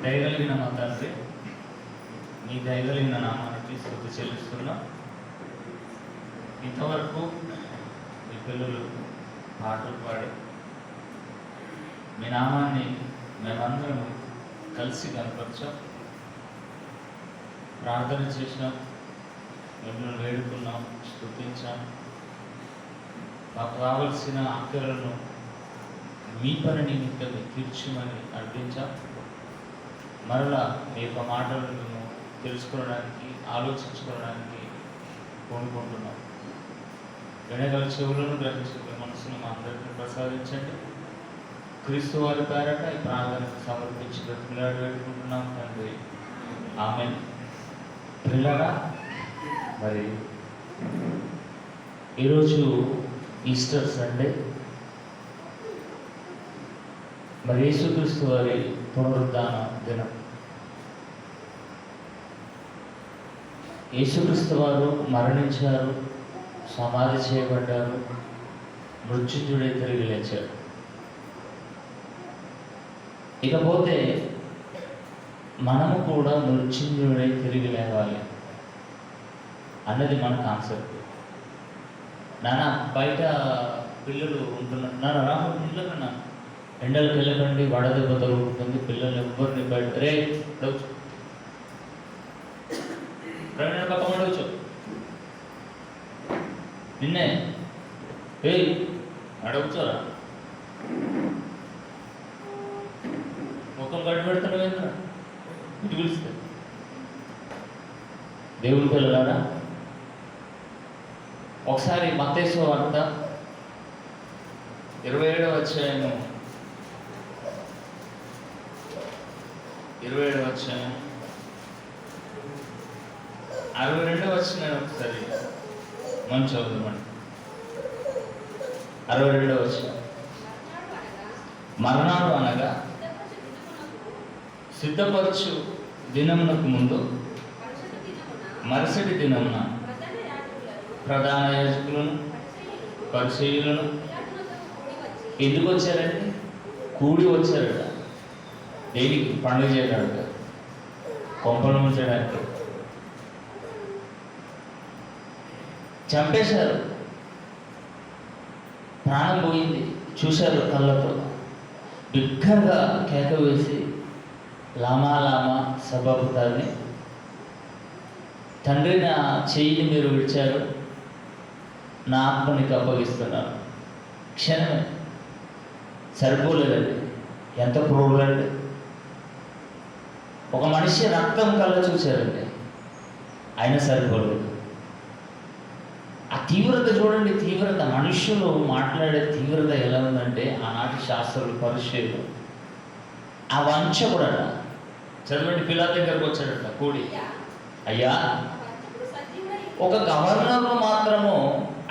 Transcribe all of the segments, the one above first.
దయగలిగిన మా తండ్రి, నీ దయగలిగిన నామానికి స్తుతి చెల్లిస్తున్నా. ఇంతవరకు మీ పిల్లలు పాటలు పాడి మీ నామాన్ని మేమందరం కలిసి కనపరచాం, ప్రార్థన చేసినాం, మిమ్మల్ని వేడుకున్నాం, స్తుతించాం. మాకు కావలసిన ఆజ్ఞలను మీ పని నిమిత్తం తీర్చమని అర్థించాం. మరలా మీ యొక్క మాటలను తెలుసుకోవడానికి, ఆలోచించుకోవడానికి కోరుకుంటున్నాం. వినగల చెవులను, గ్రహించగల మనసును మా అందరికీ ప్రసాదించండి. క్రీస్తు వారి పేరట ఈ ప్రార్థనకు సమర్పించి బ్రతిమలాడి వేడుకుంటున్నాం తండ్రి, ఆమేన్. పిల్లరా, మరి ఈరోజు ఈస్టర్ సండే, మరి యేసుక్రీస్తు వారి పునరుద్ధాన దినం. యేసుక్రీస్తు వారు మరణించారు, సమాధి చేయబడ్డారు, మృత్యుంజయుడై తిరిగి లేచాడు. ఇకపోతే మనము కూడా మృత్యుంజయుడై తిరిగి లేవాలి అన్నది మన కాన్సెప్ట్. నాన్న బయట పిల్లలు ఉంటున్నారు, నాన్న రాహుల్ ఇంట్లో కన్నా ఎండలకు వెళ్ళకండి, వడదెబ్బ తగులుతుంది, పిల్లలు ఎవ్వరిని బయట రే అడవచ్చు ప్రవీణ పక్కన అడవచ్చు నిన్నే ఏ అడగచ్చారా ముఖం గడ్డి పెడతాడు ఏంద్రా ఇటు పిలిస్తే. దేవుని పిల్లలారా, ఒకసారి మత్తయి సువార్త 27వ అధ్యాయం 62వ వచనం ఒకసారి మనం చదువుదామండి. 62వ వచనం. మరణాలు అనగా సిద్ధపరచు దినమునకు ముందు మరుసటి దినమున ప్రధాన యాజకులను, పరిసయ్యులను ఎందుకు వచ్చారండి? కూడి వచ్చారట. దేనికి? పండుగ చేయడానికి, కొంపలు ముంచడానికి. చంపేశారు, ప్రాణం పోయింది, చూశారు కళ్ళతో. బిగ్గరగా కేక వేసి లామా లామా సబాబుతాన్ని, తండ్రి నా చెయ్యిని మీరు విడిచారు, నా ఆత్మనికి అప్పగిస్తున్నారు. క్షణమే, సరిపోలేదండి. ఎంత ప్రోగులండి. ఒక మనిషి రక్తం కళ్ళ చూశారండి, అయినా సరిపోలేదు. ఆ తీవ్రత చూడండి, తీవ్రత. మనుషులు మాట్లాడే తీవ్రత ఎలా ఉందంటే, ఆనాటి శాస్త్రులు, పరిచయులు, ఆ వంచకుడట. చదవండి, పిల్లల దగ్గరకు వచ్చాడట కూడి. అయ్యా, ఒక గవర్నర్ మాత్రము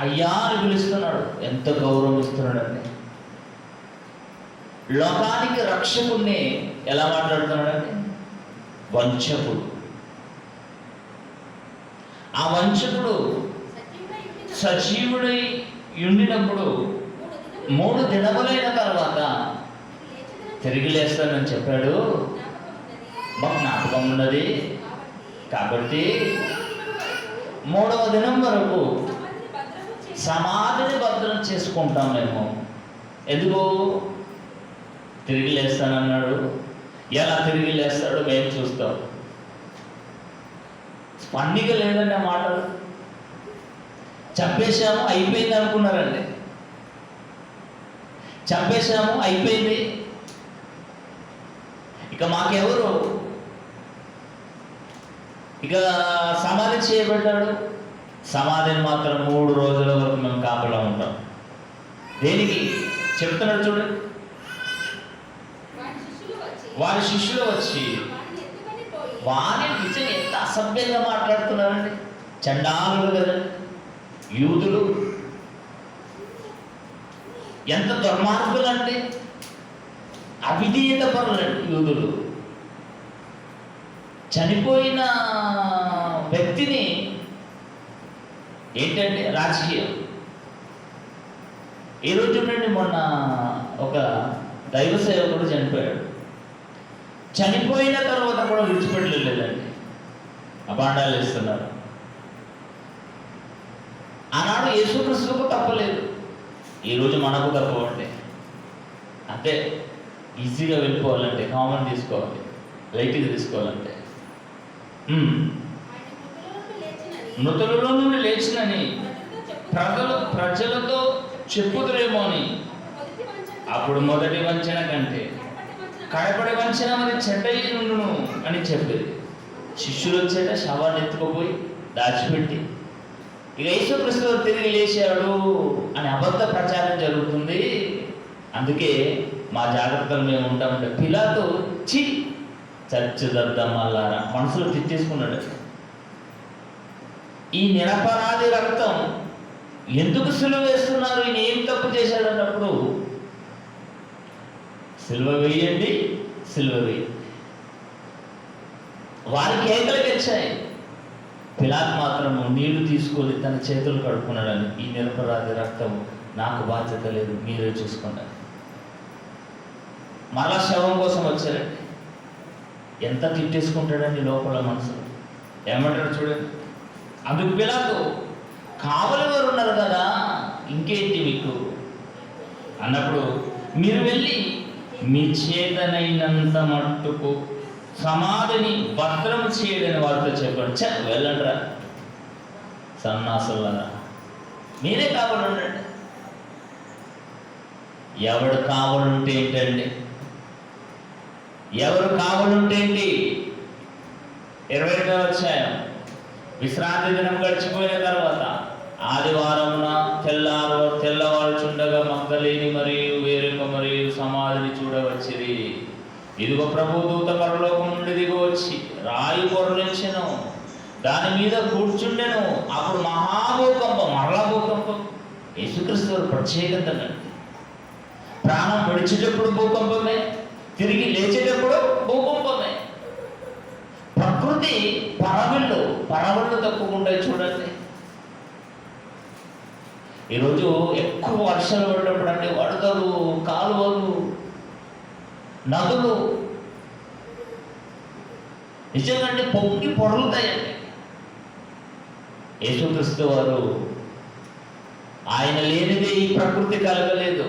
అయ్యా అని పిలుస్తున్నాడు. ఎంత గౌరవం ఇస్తున్నాడండి. లోకానికి రక్షకుడిని ఎలా మాట్లాడుతున్నాడండి? వంచకుడు. ఆ వంచకుడు సజీవుడై ఉండినప్పుడు 3 దినములైన తర్వాత తిరిగి లేస్తానని చెప్పాడు. మాకు జ్ఞాపకం ఉన్నది. కాబట్టి 3వ దినం వరకు సమాధిని భద్రం చేసుకుంటాం మేము. ఎందుకు? తిరిగి లేస్తానన్నాడు. ఎలా తిరిగి లేస్తాడో మేము చూస్తాం. పండుగ లేదండి ఆ మాటలు. చంపేశాము, అయిపోయింది అనుకున్నారండి. చంపేశాము, అయిపోయింది, ఇక మాకెవరు. ఇక సమాధి చేయబడ్డాడు. సమాధిని మాత్రం 3 రోజుల వరకు మేము కాపలా ఉంటాం. దేనికి చెప్తున్నాడు చూడండి. వారి శిష్యులు వచ్చి వారిని నిజంగా ఎంత అసభ్యంగా మాట్లాడుతున్నారండి. చండాలులు కదండి యూదులు, ఎంత దుర్మార్గులండి, అవిధేయత పరులండి యూదులు. చనిపోయిన వ్యక్తిని ఏంటంటే రాజకీయం. ఈ రోజు నుండి మొన్న ఒక దైవ సేవకుడు చనిపోయాడు. చనిపోయిన తర్వాత కూడా విడిచిపెట్టలేదండి. అబాండాలు ఇస్తున్నారు. ఆనాడు యేసుక్రీస్తుకు తప్పలేదు, ఈరోజు మనకు తప్పవండి. అంతే, ఈజీగా వెళ్ళిపోవాలంటే, కామన్ తీసుకోవాలి, లైట్గా తీసుకోవాలంటే. మృతులలో నుండి లేచినని ప్రజలతో చెప్పుదురేమో అని. అప్పుడు మొదటి వంచన కంటే కడపడి వంచన మరి చెడ్డయి నుండును అని చెప్పేది. శిష్యులు వచ్చేట శవాన్ని ఎత్తుకుపోయి దాచిపెట్టి, ఇక యేసుక్రీస్తు తిరిగి లేచాడు అని అబద్ధ ప్రచారం జరుగుతుంది. అందుకే మా జాగ్రత్తలు మేము ఉంటామంటే పిలాతు చచ్చుదద్దమ్మల్లారా మనసులో తిట్టేసుకున్నాడు. ఈ నిరపరాధి రక్తం ఎందుకు సిలువ వేస్తున్నారు, ఈయన ఏం తప్పు చేశాడన్నప్పుడు సిలువ వేయండి, సిలువ వేయండి వారికి కేకలకి వచ్చాయి. పిలాతు మాత్రము నీళ్లు తీసుకొని తన చేతులు కడుక్కున్నాడని, ఈ నిరపరాధి రక్తం నాకు బాధ్యత లేదు, మీరే చూసుకున్నారు. మళ్ళా శవం కోసం వచ్చారండి. ఎంత తిట్టేసుకుంటాడండి లోపల మనసు. ఏమంటాడు చూడండి. అందుకు పిలాతు, కావలి వారు ఉన్నారు కదా, ఇంకేంటి మీకు అన్నప్పుడు, మీరు వెళ్ళి మీ చేతనైనంత మట్టుకు సమాధిని భద్రం చేయడని వారితో చెప్పండి. వెళ్ళండిరా సన్నాసులారా, మీరే కావాలండి. ఎవడు కావాలంటే ఏంటండి, ఎవరు కావాలంటే ఏంటి? 22వ అధ్యాయం. విశ్రాంతి దినం గడిచిపోయిన తర్వాత ఆదివారమున తెల్లవారుచుండగా మగ్దలేని మరియు వేరొక మరియు సమాధిని చూడవచ్చిరి. ఇదిగో ప్రభుదూత పరలోకం నుండి దిగి వచ్చి రాయి పొరలించెను, దాని మీద కూర్చుండెను. అప్పుడు మహాభూకంపం, మరలా భూకంపం. యేసుక్రీస్తు వారి ప్రత్యేకత అండి. ప్రాణం విడిచేటప్పుడు భూకంపమే, తిరిగి లేచేటప్పుడు భూకంపమే. ప్రకృతి పరవళ్ళు తక్కువకుంటాయి చూడండి. ఈరోజు ఎక్కువ వర్షాలు పడినప్పుడు అంటే వరదలు, కాలువలు, నదులు నిజంగా పొంగి పొరులుతాయండి. యేసుక్రీస్తు వారు ఆయన లేనిదే ఈ ప్రకృతి కలగలేదు.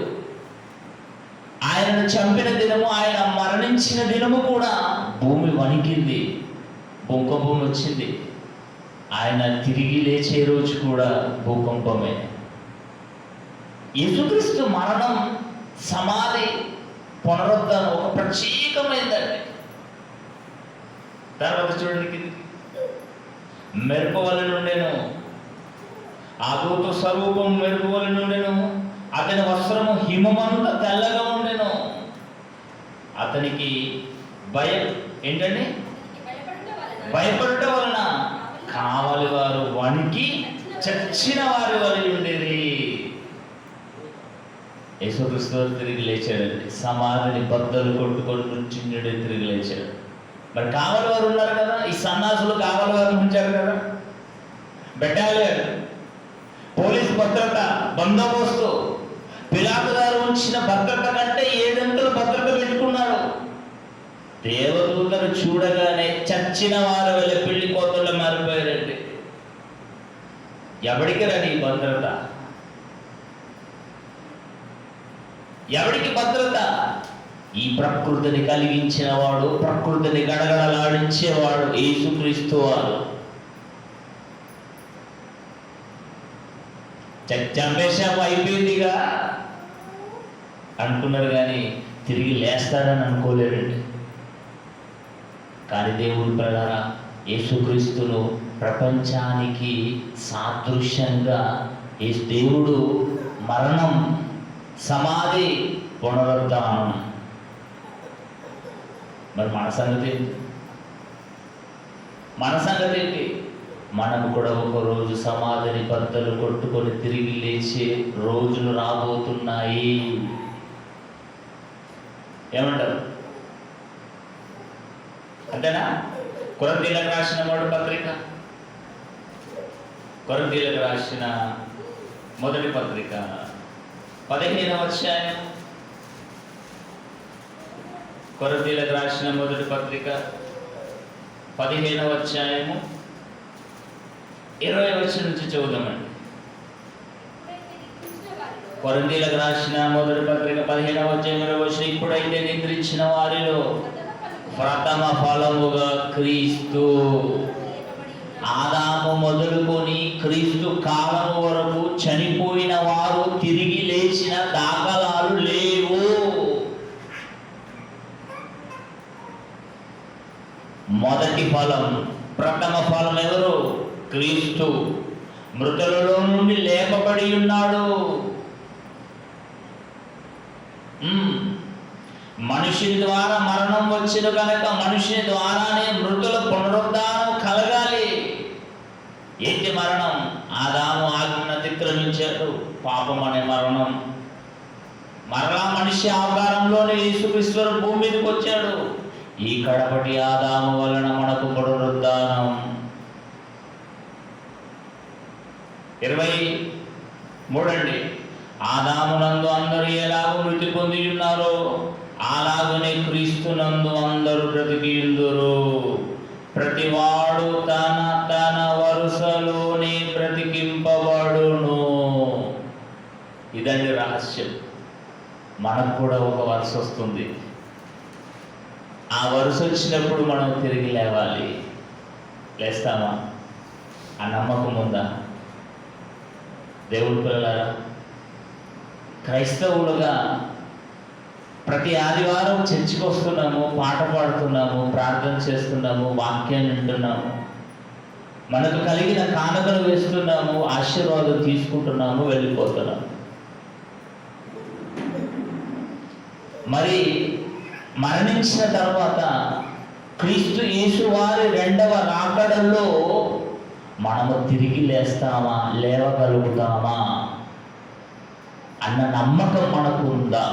ఆయనను చంపిన దినము, ఆయన మరణించిన దినము కూడా భూమి వణికింది, భూకంపం వచ్చింది. ఆయన తిరిగి లేచే రోజు కూడా భూకంపమే. యేసుక్రీస్తు మరణం, సమాధి, పునరుద్ధానం ఒక ప్రత్యేకమైందండి. తర్వాత చూడండి, మెరుపు వలె నుండెను, ఆ దూత స్వరూపం మెరుపు వలె నుండెను, అతని వస్త్రము హిమమంత తెల్లగా ఉండెను. అతనికి భయం ఏంటండి, భయపడుట వలన కావలి వారు వణికి చచ్చిన వారి వలె ఉండేది. యేసుక్రీస్తు తిరిగి లేచాడండి. సమాధిని బద్దలు కొట్టుకొని నుంచుండే తిరిగి లేచాడు. మరి కావలి వారు ఉన్నారు కదా, ఈ సన్నాసులు కావలి వారు ఉంచారు కదా, బెటాలియన్, పోలీస్ భద్రత, బందోబస్తు. పిలాతు గారు ఉంచిన భద్రత కంటే 7 అంతలు భద్రత పెట్టుకున్నారు. దేవదూతను చూడగానే చచ్చిన వారు వెళ్ళి పెళ్లి కోతల్లో మారిపోయారండి. ఎవడికి రండి భద్రత, ఎవడికి భద్రత? ఈ ప్రకృతిని కలిగించిన వాడు, ప్రకృతిని గడగడలాడించేవాడు యేసుక్రీస్తు వారు. చంపేశాము అయిపోయిందిగా అనుకున్నారు, కానీ తిరిగి లేస్తాడని అనుకోలేరండి. కానీ దేవుడు ప్రకారం యేసుక్రీస్తును ప్రపంచానికి సాదృశ్యంగా దేవుడు మరణం, సమాధి, పునరుద్ధానం. మరి మన సంగతి ఏంటి? మనము కూడా ఒక రోజు సమాధిని బద్దలు కొట్టుకొని తిరిగి లేచే రోజులు రాబోతున్నాయి. ఏమంటారు? అంతేనా? కొరింథీయులకు రాసిన మొదటి పత్రిక 15వ అధ్యాయం కొరింథీయులకు రాసిన మొదటి పత్రిక 15వ అధ్యాయము 20వ వచనం నుంచి చదువుదామండి. కొరింథీయులకు రాసిన మొదటి పత్రిక 15వ అధ్యాయం 20వ వచనం. ఇప్పుడైతే నిద్రించిన వారిలో ప్రథమ ఫలముగా క్రీస్తు, ఆదాము మొదలుకొని క్రీస్తు కాలము వరకు చనిపోయిన వారు తిరిగి లేచిన దాఖలాలు లేవు. మొదటి ఫలం, ప్రథమ ఫలం ఎవరు? క్రీస్తు. మృతులలో నుండి లేపబడి ఉన్నాడు. మనుషుని ద్వారా మరణం వచ్చిన కనుక మనుషుని ద్వారానే మృతుల పునరుద్ధానం కలగాలి. ఏంటి మరణం? ఆదాము ఆజ్ఞను అతిక్రమించాడు, పాపం అనే మరణం. మరలా మనిషి ఆకారంలోనే యేసుక్రీస్తు భూమి మీదకి వచ్చాడు. ఈ కడపటి ఆదాము వలన మనకు పునరుద్ధానం. 23 అండి. ఆదామునందు అందరూ ఎలాగో మృతి పొంది ఉన్నారో అలాగనే క్రీస్తునందు అందరూ బ్రతికియుందురు. ప్రతివాడు తన తన వరుసలోనే బ్రతికింపబడును. ఇదండి రహస్యం. మనకు కూడా ఒక వరుస వస్తుంది. ఆ వరుస వచ్చినప్పుడు మనం తిరిగి లేవాలి. లేస్తామా? ఆ నమ్మకం ఉందా? దేవుడి పిల్లలారా, క్రైస్తవులుగా ప్రతి ఆదివారం చర్చికి వస్తున్నాము, పాట పాడుతున్నాము, ప్రార్థన చేస్తున్నాము, వాక్యాన్ని వింటున్నాము, మనకు కలిగిన కానుకలు వేస్తున్నాము, ఆశీర్వాదం తీసుకుంటున్నాము, వెళ్ళిపోతున్నాము. మరి మరణించిన తర్వాత క్రీస్తు యేసు వారి రెండవ రాకడలో మనము తిరిగి లేస్తామా, లేవగలుగుతామా అన్న నమ్మకం మనకు ఉందా?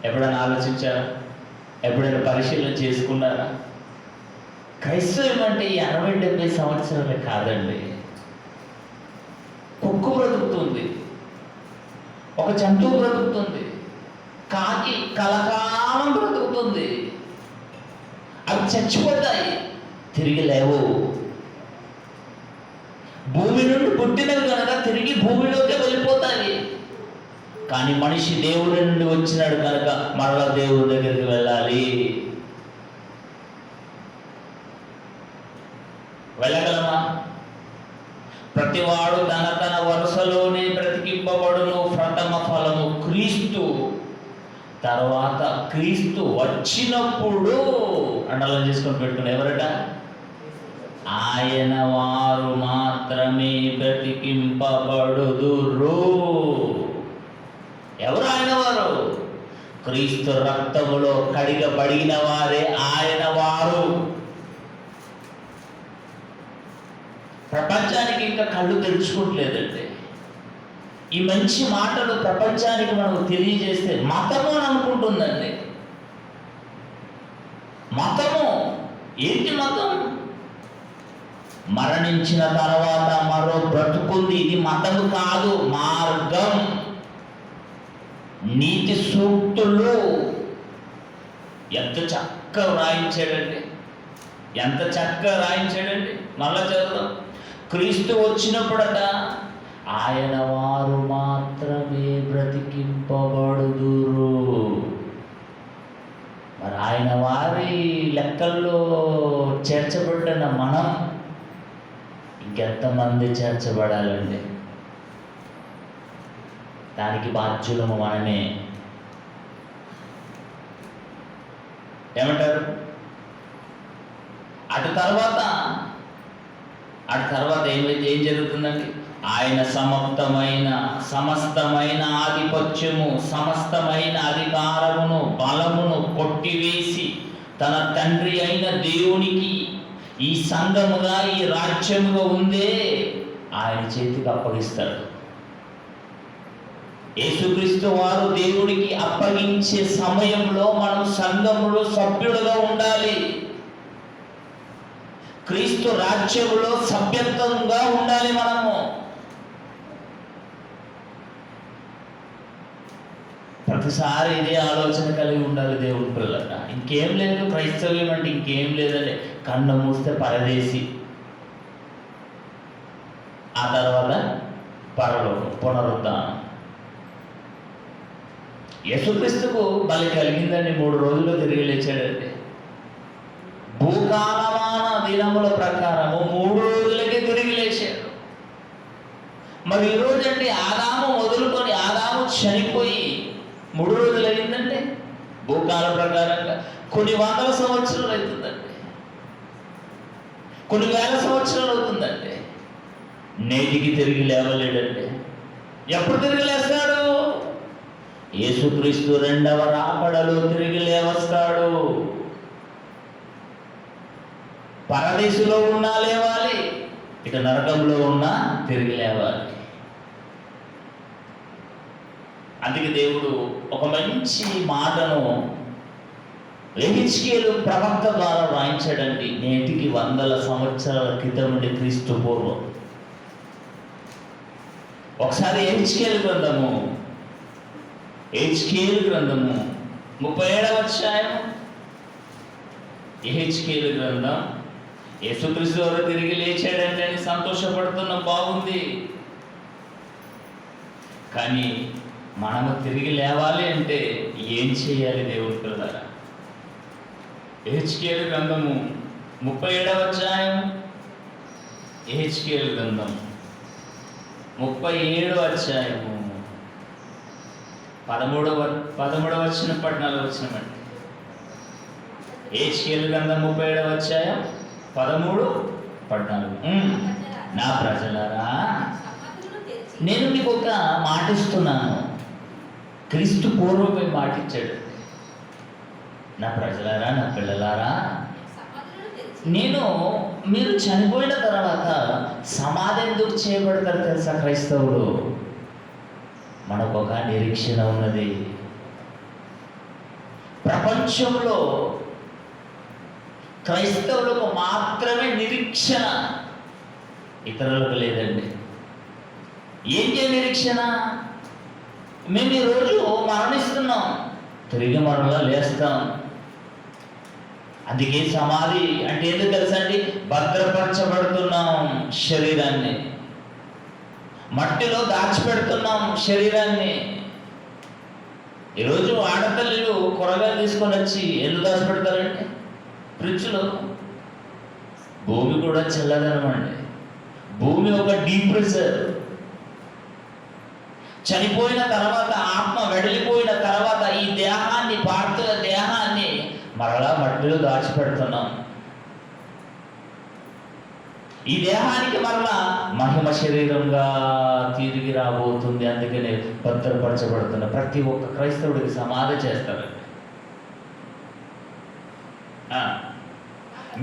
ఎప్పుడైనా ఆలోచించారా? ఎప్పుడైనా పరిశీలన చేసుకున్నారా? క్రైస్తవం అంటే 60-70 సంవత్సరాలే కాదండి. కుక్కు బ్రతుకుతుంది, ఒక జంతువు బ్రతుకుతుంది, కాకి కలకాలం బ్రతుకుతుంది. అవి చచ్చిపోతాయి, తిరిగి లేవు. భూమి నుండి పుట్టినవి కనుక తిరిగి భూమిలోకి వెళ్ళిపోతాయి. కానీ మనిషి దేవుడి నుండి వచ్చినాడు కనుక మరలా దేవుడి దగ్గరికి వెళ్ళాలి. వెళ్ళగలమా? ప్రతివాడు తన తన వరుసలోనే బ్రతికింపబడును. ప్రథమ ఫలము క్రీస్తు. తర్వాత క్రీస్తు వచ్చినప్పుడు అండలం చేసుకొని పెట్టుకుని ఎవరట? ఆయన వారు మాత్రమే బ్రతికింపబడుదురు. ఎవరు ఆయన వారు? క్రీస్తు రక్తములో కడిగబడిన వారే ఆయన వారు. ప్రపంచానికి ఇంకా కళ్ళు తెరుచుకోవట్లేదండి. ఈ మంచి మాటలు ప్రపంచానికి మనం తెలియజేస్తే మతము అని అనుకుంటుందండి. మతము ఏంటి? మతం మరణించిన తర్వాత మరో బ్రతుకుంది. ఇది మతము కాదు, మార్గం. నీతి సూక్తులు ఎంత చక్కగా రాయించాడండి, ఎంత చక్కగా రాయించాడండి. మళ్ళా చదువుదాం. క్రీస్తు వచ్చినప్పుడట ఆయన వారు మాత్రమే బ్రతికింపబడుదురు. మరి ఆయన వారి లెక్కల్లో చేర్చబడిన మనం ఇంకెంతమంది చేర్చబడాలండి? దానికి బాధ్యులము మనమే. ఏమంటారు? అటు తర్వాత ఏం జరుగుతుందండి? ఆయన సమస్తమైన ఆధిపత్యము, సమస్తమైన అధికారమును, బలమును కొట్టివేసి తన తండ్రి అయిన దేవునికి ఈ సంఘముగా, ఈ రాజ్యముగా ఉందే ఆయన చేతికి అప్పగిస్తాడు. యేసుక్రీస్తు వారు దేవుడికి అప్పగించే సమయంలో మనం సంఘములో సభ్యులుగా ఉండాలి. క్రీస్తు రాజ్యములో సభ్యత్వంగా ఉండాలి. మనము ప్రతిసారి ఇదే ఆలోచన కలిగి ఉండాలి దేవుని పిల్లలట. ఇంకేం లేదు, క్రైస్తవ్యం అంటే ఇంకేం లేదండి. కన్ను మూస్తే పరదేశి, ఆ తర్వాత పరలోకం, పునరుద్ధానం. యేసుక్రీస్తుకు బలి కలిగిందండి, 3 రోజుల్లో తిరిగి లేచాడండి. భూకాలమాన దినముల ప్రకారము 3 రోజులకే తిరిగి లేచాడు. మరి ఈరోజు అండి ఆదాము మొదలుకొని, ఆదాము చనిపోయి 3 రోజులు అయిందంటే భూకాల ప్రకారంగా కొన్ని వందల సంవత్సరాలు అవుతుందండి, కొన్ని వేల సంవత్సరాలు అవుతుందండి. నేటికి తిరిగి లేవలేడండి. ఎప్పుడు తిరిగి లేస్తాడు? యేసుక్రీస్తు 2వ రాకడలో తిరిగి లేవస్తాడు. పరదేశంలో ఉన్నా లేవాలి, ఇక నరకంలో ఉన్నా తిరిగి లేవాలి. అందుకే దేవుడు ఒక మంచి మాటను యెహెజ్కేలు ప్రవక్త ద్వారా రాయించాడండి. నేటికి వందల సంవత్సరాల క్రితం నుండి, క్రీస్తు పూర్వం. ఒకసారి యెహెజ్కేలు గ్రంథము 37వ అధ్యాయం. యెహెజ్కేలు గ్రంథం. యేసుక్రీస్తు ఎవరు తిరిగి లేచాడంటే అని సంతోషపడుతున్నాం, బాగుంది. కానీ మనము తిరిగి లేవాలి అంటే ఏం చేయాలి దేవుని పిల్లలారా? యెహెజ్కేలు గ్రంథము 37వ అధ్యాయం. యెహెజ్కేలు గ్రంథం 37వ అధ్యాయము 13వ వచనం 14వ వచనం అండి. యెహెజ్కేలు గ్రంథం 37వ అధ్యాయం 13, 14. నా ప్రజలారా, నేను మీకు ఒక మాట ఇస్తున్నాను. క్రీస్తు పూర్వమే మాటిచ్చాడు. నా ప్రజలారా, నా పిల్లలారా, నేను మీరు చనిపోయిన తర్వాత సమాధి ఎందుకు చేయబడతారు తెలుసా క్రైస్తవుడు? మనకు ఒక నిరీక్షణ ఉన్నది. ప్రపంచంలో క్రైస్తవులకు మాత్రమే నిరీక్షణ, ఇతరులకు లేదండి. ఏంటి నిరీక్షణ? మేము ఈరోజు మరణిస్తున్నాం, తిరిగి మరలా లేస్తాం. అందుకే సమాధి అంటే ఎందుకు తెలుసా అండి? భద్రపరచబడుతున్నాం శరీరాన్ని, మట్టిలో దాచిపెడుతున్నాం శరీరాన్ని. ఈరోజు ఆడపిల్లలు కూరగాయలు తీసుకొని వచ్చి ఎందుకు దాచిపెడతారండి? ఫ్రిడ్జ్లో. భూమి కూడా చల్లదనమండి. భూమి ఒక డీప్ ప్రెషర్. చనిపోయిన తర్వాత, ఆత్మ వెడలిపోయిన తర్వాత ఈ దేహాన్ని, పార్థివ దేహాన్ని మరలా మట్టిలో దాచిపెడుతున్నాం. ఈ దేహానికి మరలా మహిమ శరీరంగా తిరిగి రాబోతుంది. అందుకనే భద్రపరచబడుతున్న ప్రతి ఒక్క క్రైస్తవుడికి సమాధి చేస్తారండి.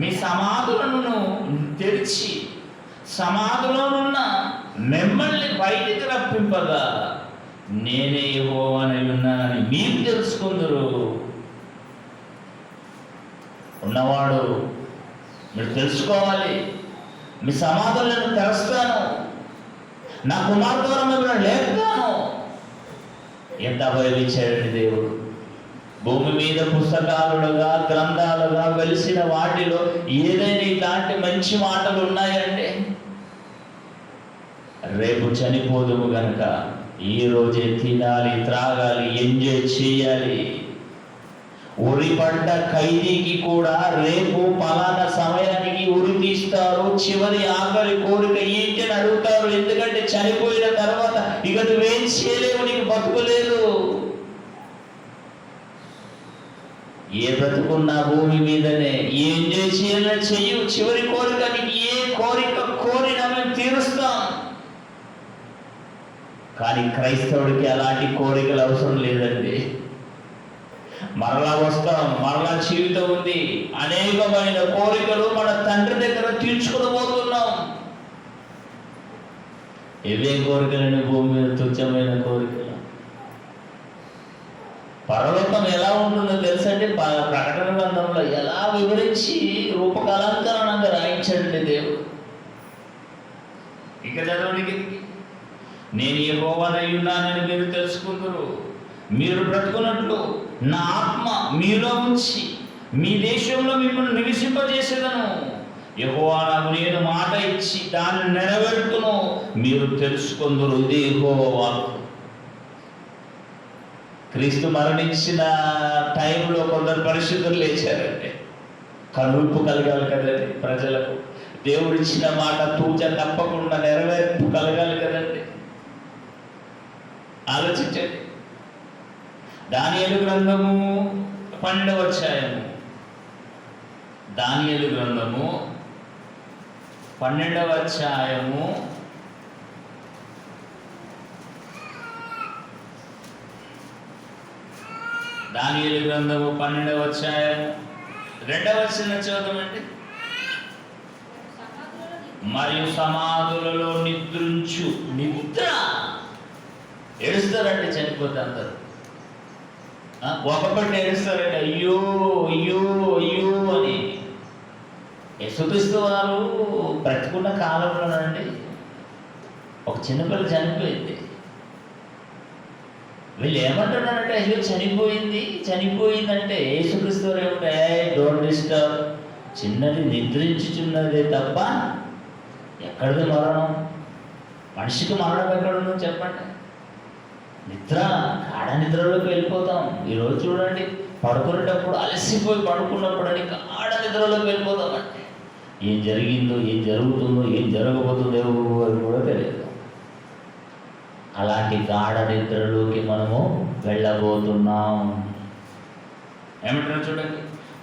మీ సమాధులను తెరిచి సమాధిలోనున్న మిమ్మల్ని బయటికి రప్పింపగా నేనే యెహోవానై ఉన్నానని మీరు తెలుసుకుందరు. ఉన్నవాడు మీరు తెలుసుకోవాలి. మీ సమాధులను తెరుస్తాను, నా కుమార్ ద్వారా మిమ్మల్ని లేపుతాను. ఎంత భయమిచ్చాడండి దేవుడు. భూమి మీద పుస్తకాలుగా, గ్రంథాలుగా వెలిసిన వాటిలో ఏదైనా ఇలాంటి మంచి మాటలు ఉన్నాయంటే, రేపు చనిపోదుము గనుక ఈ రోజే తినాలి, త్రాగాలి, ఎంజాయ్ చేయాలి. ఉరిపడ్డ ఖైదీకి కూడా రేపు పలానా సమయానికి ఉరి తీస్తారు. చివరి ఆఖరి కోరిక ఏంటి అని అడుగుతారు. ఎందుకంటే చనిపోయిన తర్వాత ఇక నువ్వేం చేయలేవు, నీకు బతుకులేదు. ఏ బ్రతుకున్నా భూమి మీదనే, ఏం చేయాలని చెయ్యు. చివరి కోరిక నీకు ఏ కోరిక కోరినా మేము తీరుస్తాం. కానీ క్రైస్తవుడికి అలాంటి కోరికలు అవసరం లేదండి. మరలా వస్తాం, మరలా జీవితం ఉంది, అనేకమైన కోరికలు మన తండ్రి దగ్గర తీర్చుకోబోతున్నాం. ఇవే కోరికలని భూమి మీద తుచ్చమైన కోరికలు. పరలోకం ఎలా ఉంటుందో తెలుసండి? ప్రకటన గ్రంథంలో ఎలా వివరించి రూపకలంకరణంగా రాయించండి దేవుడు. ఇక చదవడానికి నేను యెహోవానై ఉన్నానని మీరు తెలుసుకుందరు. మీరు బ్రతుకున్నట్లు నా ఆత్మ మీలో ఉంచి మీ దేశంలో మిమ్మల్ని నివసింపజేసేదను. యెహోవా నాకు నేను మాట ఇచ్చి దాన్ని నెరవేర్చును, మీరు తెలుసుకొందురు. ఇది యెహోవా వాక్కు. క్రీస్తు మరణించిన టైంలో కొందరు పరిశుద్ధులు లేచారండి. కనువిప్పు కలగాలి కదండి ప్రజలకు. దేవుడిచ్చిన మాట తూచ తప్పకుండా నెరవేర్పు కలగాలి కదండి. ఆలోచించండి. దానియేలు గ్రంథము 12వ అధ్యాయము. దానియేలు గ్రంథము 12వ అధ్యాయము 12వ అధ్యాయం 2వ వచనం చదువుతామండి. మరియు సమాధులలో నిద్రించు. నిద్ర ఏడుస్తారండి చనిపోతే అందరు. ఒకపడి ఏడుస్తారండి, అయ్యో అయ్యో అయ్యో అని. యేసుక్రీస్తు వారు బ్రతుకున్న కాలంలోనండి ఒక చిన్నపిల్ల చనిపోయింది. వీళ్ళు ఏమంటున్నారంటే, అయ్యో చనిపోయిందంటే యేసుక్రీస్తు వారు ఏమంటే, డోంట్ డిస్టర్బ్, చిన్నది నిద్రించుచున్నదే తప్ప ఎక్కడిది మరణం? మనిషికి మరణం ఎక్కడుందో చెప్పండి. నిద్ర, గాఢ నిద్రలోకి వెళ్ళిపోతాం. ఈరోజు చూడండి, పడుకునేటప్పుడు అలసిపోయి పడుకున్నప్పుడు అని గాఢ నిద్రలోకి వెళ్ళిపోతామండి. ఏం జరిగిందో, ఏం జరుగుతుందో, ఏం జరగబోతుందో ఎవరు కూడా తెలియదు. అలాంటి గాఢ నిద్రలోకి మనము వెళ్ళబోతున్నాం. ఏమంటారు చూడండి.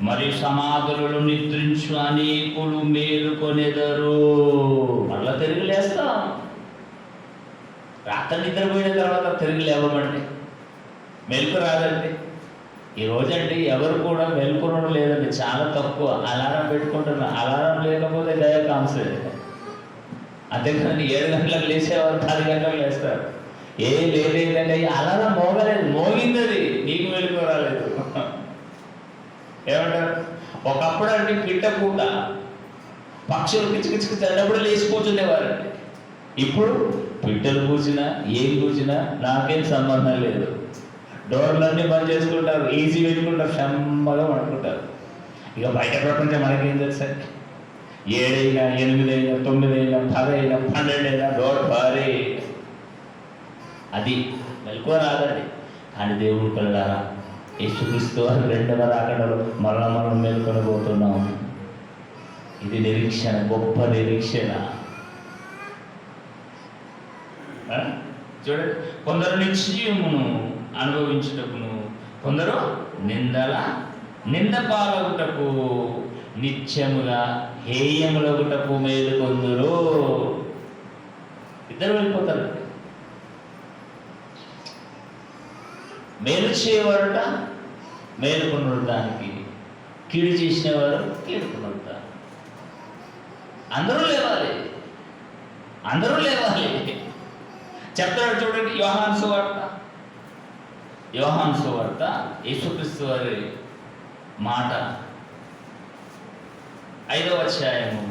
మరియు సమాధులలో నిద్రించు అనేకులు మేలుకొనెదరు. మళ్ళా తిరిగి లేస్తాం. రాత్రి నిద్రపోయిన తర్వాత తిరిగి లేవమండి, మెలకు రాదండి. ఈరోజండి ఎవరు కూడా మెలుకునడం లేదండి, చాలా తక్కువ. అలారం పెట్టుకుంటున్నారు. అలారం లేకపోతే దయ కాన్సే. అంతేకాని 7 గంటలకు లేచేవారు 10 గంటలకు లేస్తారు. లేదండి, అలారం మోగలేదు, మోగింది, అది నీకు మెలకు రాలేదు. ఏమంటారు? ఒకప్పుడు అండి పిట్ట పూట పక్షులు కిచకిచకి చల్లప్పుడు లేచి కూర్చునేవారండి. ఇప్పుడు పిట్టలు కూర్చున్నా ఏం కూర్చున్నా నాకేం సంబంధం లేదు. డోర్లన్నీ బంద్ చేసుకుంటారు, ఈజీ పెట్టుకుంటారు, క్షమ్మగా పడుకుంటారు. ఇక బయట ప్రపంచం మనకేం తెలుసా? 7 అయినా 8 అయినా 9 అయినా 10 అయినా 12 అయినా డోర్ భారీ. అది మెలకువ రాదండి. కానీ దేవుడు కలడారా, యేసుక్రీస్తు వారి 2వ రాకడలో మనం మేలుకొనబోతున్నాం. ఇది నిరీక్షణ, గొప్ప నిరీక్షణ. చూడండి, కొందరు నిశ్చయమును అనుభవించుటకును, కొందరు నింద పాలగుటకు, నిత్యముగా హేయములగుటకు మేలుకొందురు. ఇద్దరు వెళ్ళిపోతారు. మేలు చేయవారుట మేలుకొనుడు, దానికి కీడు చేసిన వారు కీడుకొనుడు. అందరూ లేవాలి, అందరూ లేవాలి చెప్తాడు. చూడండి, యోహాను సువార్త యేసుక్రీస్తు వారి మాట 5వ అధ్యాయము.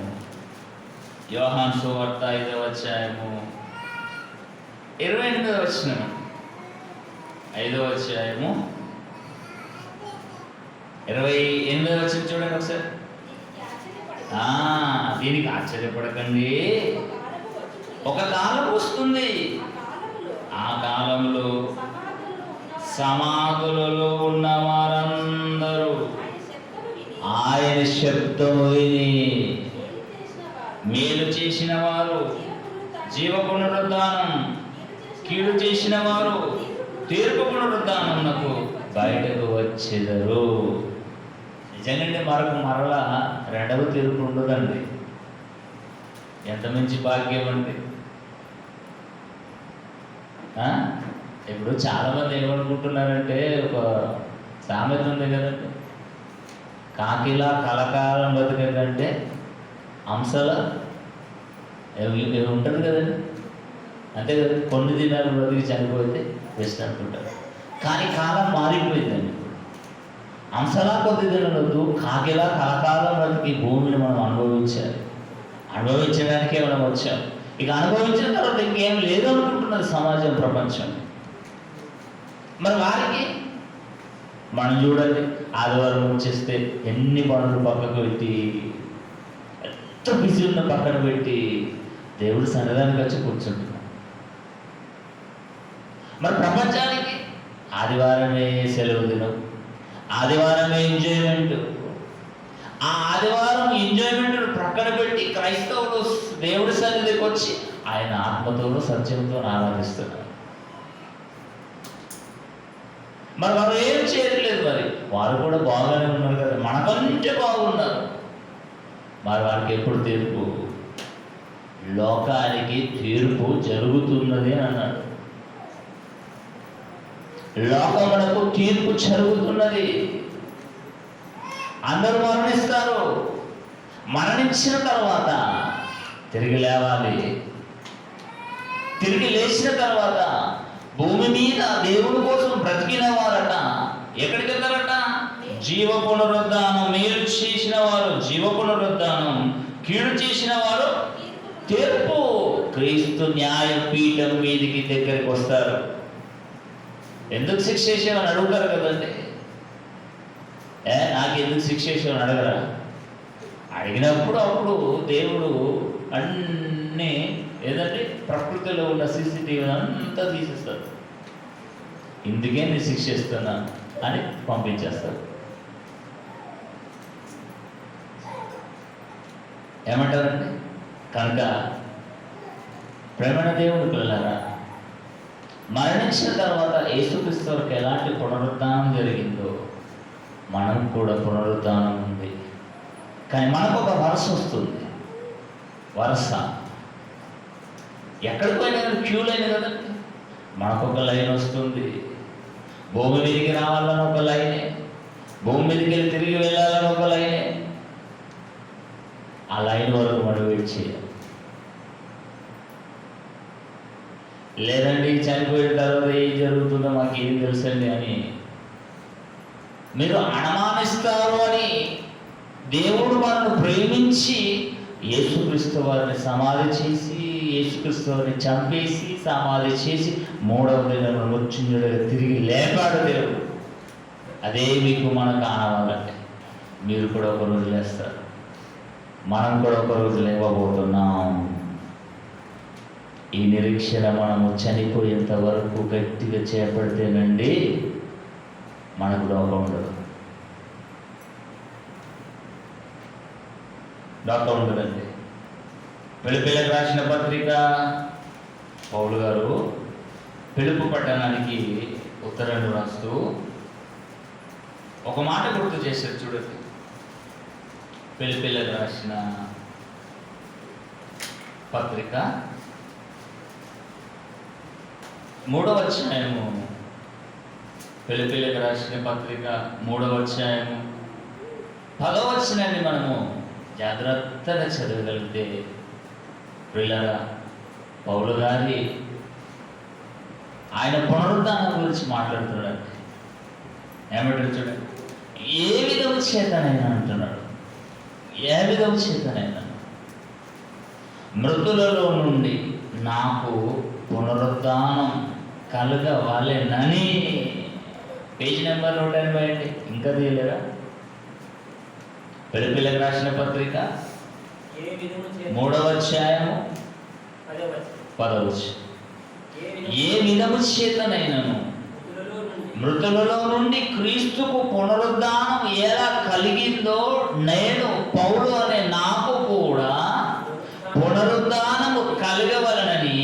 యోహాను సువార్త 5వ అధ్యాయము 28వ వచనం. 5వ అధ్యాయము 28వ వచనం చూడండి ఒకసారి. దీనికి ఆశ్చర్యపడకండి, ఒక కాలం వస్తుంది, ఆ కాలంలో సమాధులలో ఉన్న వారందరూ ఆయన శబ్దము విని మేలు చేసిన వారు జీవ పునరుద్ధానం, కీడు చేసిన వారు తీర్పు పునరుద్ధానమునకు బయటకు వచ్చెదరు. నిజంగానే మరలా 2వ తీర్పు ఉండదండి. ఎంత మంచి భాగ్యం అండి. ఇప్పుడు చాలామంది ఏమనుకుంటున్నారంటే, ఒక సామెత ఉంది కదండి, కాకిలా కలకాలం బతికంటే హంసల ఉంటుంది కదండి. అంతే కదా, కొన్ని దినాలు బ్రతికి చనిపోతే బెస్ట్ అనుకుంటారు. కానీ కాలం మారిపోయిందండి. హంసలా కొద్ది దినాలొద్దు, కాకిలా కలకాలం బ్రతికి భూమిని మనం అనుభవించాలి. అనుభవించడానికే మనం వచ్చాం. ఇక అనుభవించిన తర్వాత ఇంకేం లేదు అనుకుంటున్నది సమాజం, ప్రపంచం. మరి వారికి మనం చూడండి, ఆదివారం వచ్చేస్తే ఎన్ని పనులు పక్కకు పెట్టి, ఎంత బిజీ ఉన్న పక్కన పెట్టి దేవుడి సన్నిధానికి వచ్చి కూర్చుంటున్నాం. మరి ప్రపంచానికి ఆదివారమే సెలవు దినం, ఆదివారమే ఎంజాయ్మెంట్. ఆ ఆదివారం ఎంజాయ్మెంట్ ప్రక్కన పెట్టి క్రైస్తవులు దేవుడి సన్నిధికి వచ్చి ఆయన ఆత్మతోనూ సత్యంతో ఆరాధిస్తున్నారు. మరి వారు ఏం చేయట్లేదు, మరి వారు కూడా బాగానే ఉన్నారు కదా, మనకంటే బాగున్నారు. మరి వారికి ఎప్పుడు తీర్పు? లోకానికి తీర్పు జరుగుతున్నది అని అన్నాడు. లోకమునకు తీర్పు జరుగుతున్నది. అందరూ మరణిస్తారు. మరణించిన తర్వాత తిరిగి లేవాలి. తిరిగి లేచిన తర్వాత భూమి మీద దేవుడి కోసం బ్రతికిన వారట ఎక్కడికి వెళ్తారట? జీవ పునరుద్ధానం. మేలు చేసిన వారు జీవ పునరుద్ధానం, కీడు చేసిన వారు తీర్పు. క్రీస్తు న్యాయపీఠం మీదికి దగ్గరికి వస్తారు. ఎందుకు శిక్ష చేసేవని అడుగుతారు కదండి. నాకు ఎందుకు శిక్ష చేసేవని అడగరా? అడిగినప్పుడు అప్పుడు దేవుడు అన్నీ ఏదంటే ప్రకృతిలో ఉన్న సీసీటీవీ అంతా తీసేస్తాడు. ఇందుకే నేను శిక్షిస్తున్నా అని పంపించేస్తాడు. ఏమంటారండి? కనుక ప్రేమణ దేవుడు పిల్లరా, మరణించిన తర్వాత యేసుక్రీస్తు వరకు ఎలాంటి పునరుద్ధానం జరిగిందో మనం కూడా పునరుద్ధానం ఉంది. కానీ మనకు ఒక వరుస వస్తుంది. వరుస ఎక్కడికి పోయినా క్యూ లైన్ కదండి. మనకు ఒక లైన్ వస్తుంది. భూమి మీదకి రావాలని ఒక లైనే, భూమి మీదకి వెళ్ళి తిరిగి వెళ్ళాలని ఒక లైనే. ఆ లైన్ వరకు మనం వెయిట్ చేయాలి. లేదండి చనిపోయిన తర్వాత ఏం జరుగుతుందో మాకేం తెలుసండి అని మీరు అనుమానిస్తారు. అని దేవుడు మనల్ని ప్రేమించి యేసుక్రీస్తు వారిని సమాధి చేసి, యేసుక్రీస్తు వారిని చంపేసి సమాధి చేసి 3వ దినం వచ్చిండుగా తిరిగి లేపాడు దేవుడు. అదే మీకు మనకు కావాలంటే మీరు కూడా ఒక రోజు లేస్తారు. మనం కూడా ఒక రోజు లేవబోతున్నాం. ఈ నిరీక్షణ మనము చనిపోయేంత వరకు గట్టిగా చేపడితేనండి మనకు లోకం ఉండదు. లోకం ఉండదండి. పిలిపిలకు రాసిన పత్రిక పౌలు గారు పిలుపు పట్టణానికి ఉత్తరాలు రాస్తూ ఒక మాట గుర్తు చేశారు. చూడండి, పిలిపిలకు రాసిన పత్రిక 3వ అధ్యాయము, పిలిపిలకు రాసిన పత్రిక 3వ అధ్యాయము 10వ వచనాన్ని మనము జాగ్రత్తగా చదవగలిగితే పిల్లరా, పౌలు గారి ఆయన పునరుద్ధానం గురించి మాట్లాడుతున్నాడు. ఏమంటారు చూడండి, ఏ విధము చేతనైనా అంటున్నాడు. ఏ విధము చేతనైనా మృతులలో నుండి నాకు పునరుద్ధానం కలగవలెనని. పేజీ నెంబర్ 180 అండి. ఇంకా తీయలేరా? పిలిపిలకు రాసిన పత్రిక 3వ అధ్యాయము 10వ వచనం. ఏ విధము చేతనైనను మృతులలో నుండి క్రీస్తుకు పునరుద్ధానం ఎలా కలిగిందో నేను పౌలు అనే నాకు కూడా పునరుద్ధానము కలగవలనని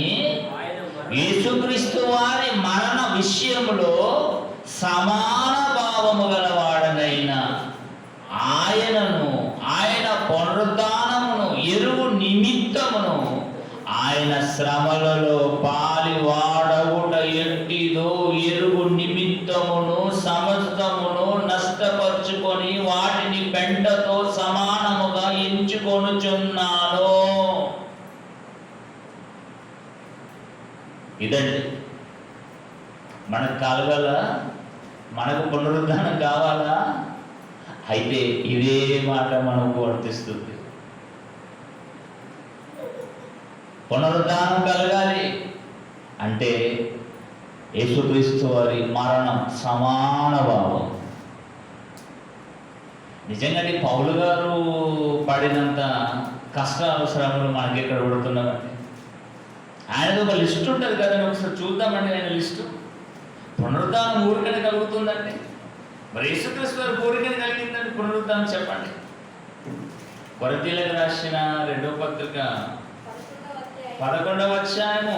యేసుక్రీస్తు వారి మరణ విషయంలో సమాన భావము గలవాడనైన ఆయనను, ఆయన పునరుద్ధానమును ఎరువు నిమిత్తమును ఆయన శ్రమలలో పాలివాడవుట ఎట్టిదో ఎరువు నిమిత్తమును సమస్తమును నష్టపరుచుకొని వాటిని పెంటతో సమానముగా ఎంచుకొనుచున్నాను. ఇదండి మనకు కలగాల, మనకు పునరుద్ధానం కావాలా? అయితే ఇదే మాట మనకు వర్తిస్తుంది. పునరుద్ధానం కలగాలి అంటే యేసుక్రీస్తు వారి మరణం సమాన భావం. నిజంగానే పౌలు గారు పడినంత కష్టాలు శ్రమలు మనకి ఎక్కడ పడుతున్నామండి. ఆయనది ఒక లిస్ట్ ఉంటుంది కదండి, ఒకసారి చూద్దామండి ఆయన లిస్టు. పునరుద్ధానం ఊరికనే కలుగుతుందండి. మరి యేసుక్రీస్తు వారి ఊరికనే కలిగిందండి పునరుద్ధానం చెప్పండి. కొరింథీయులకు రాసిన 2వ పత్రిక 11వ అధ్యాయము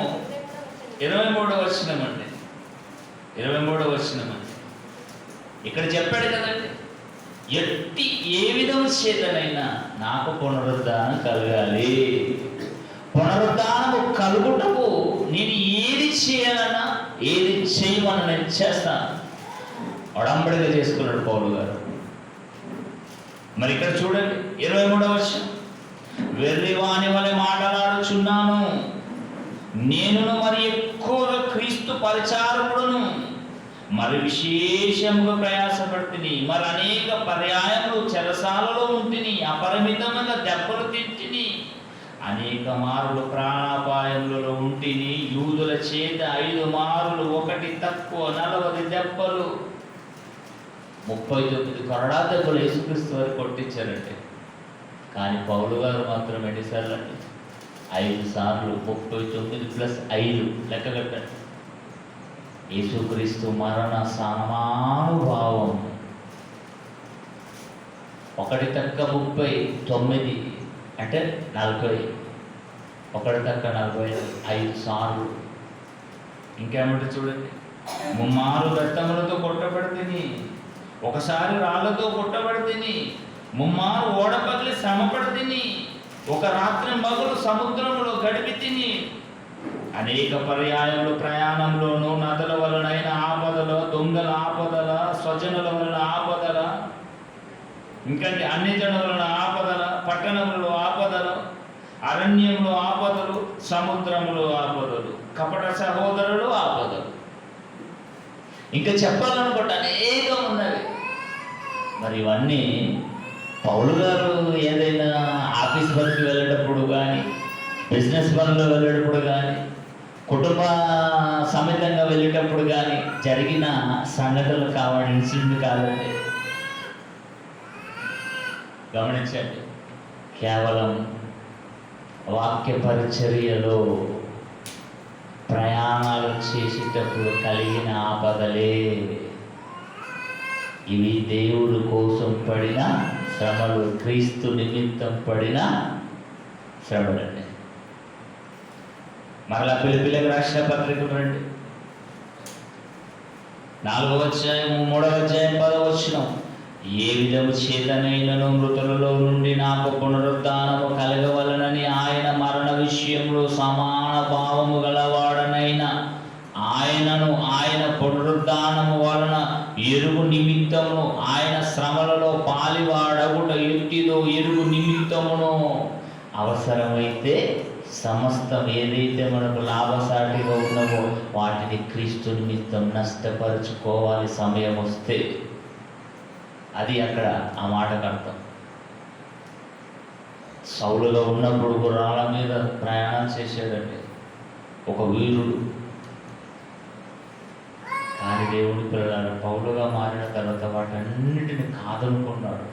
23వ వచనమండి. 23వ వచనమండి. ఇక్కడ చెప్పాడు కదండి, ఎట్టి ఏ విధము చేతనైనా నాకు పునరుద్ధానం కలగాలి. పునరుద్ధానము కలుగుటకు నేను ఏది చేయాలన్నా ఏది చేయమని నేను చేస్తాను. ఒడంబడిగా చేసుకున్నాడు పౌలు గారు. మరి ఇక్కడ చూడండి 23వ వచనం, వెర్రివాని వలె మాట్లాడుచున్నాను, నేనును మరి ఎక్కువగా క్రీస్తు పరిచారకుడును, మరి విశేషముగా ప్రయాసపడితిని, మరి అనేక పర్యాయములు చెరసాలలో ఉంటిని, అపరిమితమైన దెబ్బలు తింటిని, అనేక మారులు ప్రాణాపాయములలో ఉంటిని, యూదుల చేత 5 మారులు, ఒకటి తక్కువ 40 దెబ్బలు, 39 కొరడా దెబ్బలు యేసుక్రీస్తు వారు కొట్టించారంటే. కానీ పౌలు గారు మాత్రం ఎన్నిసార్లు అండి? 5 సార్లు. 39 ప్లస్ 5 లెక్క కట్టండి. యేసుక్రీస్తు మరణ సమానుభావం. 1 తక్క 39 అంటే 40, 1 తక్క 40, 5 సార్లు. ఇంకేమంటే చూడండి, 3 మారు రక్తములతో కొట్టబడితిని, ఒకసారి రాళ్లతో కొట్టబడితిని, 3 మారు ఓడపగిలి శ్రమపడితిని, ఒక రాత్రి మగులు సముద్రంలో గడిపితిని, అనేక పర్యాయములు ప్రయాణంలోనూ, నదుల వలనైన ఆపదల, దొంగల ఆపదల, స్వజనుల వలన ఆపదల, ఇంకంటే అన్ని జనుల వలన ఆపదల, పట్టణంలో ఆపదలు, అరణ్యంలో ఆపదలు, సముద్రంలో ఆపదలు, కపట సహోదరులు ఆపదలు, ఇంకా చెప్పాలనుకుంటే అనేకం ఉన్నవి. మరి ఇవన్నీ పౌలు గారు ఏదైనా ఆఫీస్ వర్క్కి వెళ్ళేటప్పుడు కానీ, బిజినెస్ పనులు వెళ్ళేటప్పుడు కానీ, కుటుంబ సమేతంగా వెళ్ళేటప్పుడు కానీ జరిగిన సంఘటనలు కావాలి, ఇన్సిడెంట్ కాదండి. గమనించండి, కేవలం వాక్య పరిచర్యలో ప్రయాణాలు చేసేటప్పుడు కలిగిన ఆపదలే ఇవి. దేవుడు కోసం పడిన శ్రమలు, క్రీస్తు నిమిత్తం పడిన శ్రమలండి. మరలా పిలిపిలకు రాసిన పత్రికలు రండి, 4వ అధ్యాయం 3వ అధ్యాయం 10వ వచనం, ఏ విధము చేతనైనను మృతులలో నుండి నాకు పునరుద్ధానము కలగవలనని ఆయన మరణ విషయంలో సమాన భావము గలవాడనైన ఆయనను, ఆయన పునరుద్ధానము వలన ఎరుగు నిమిత్తమును, ఆయన శ్రమలలో పాలివాడగుట ఎట్టిదో ఎరుగు నిమిత్తమును, అవసరమైతే సమస్తం ఏదైతే మనకు లాభసాటిగా ఉన్నవో వాటిని క్రీస్తు నిమిత్తం నష్టపరుచుకోవాలి సమయం వస్తే. అది అక్కడ ఆ మాటకు అర్థం. సౌలులో ఉన్నప్పుడు గుర్రాల మీద ప్రయాణం చేశాడంటే ఒక వీరుడు. కానీ దేవుడి పిల్లలు పౌలుగా మారిన తర్వాత వాటన్నిటిని కాదనుకున్నాడు.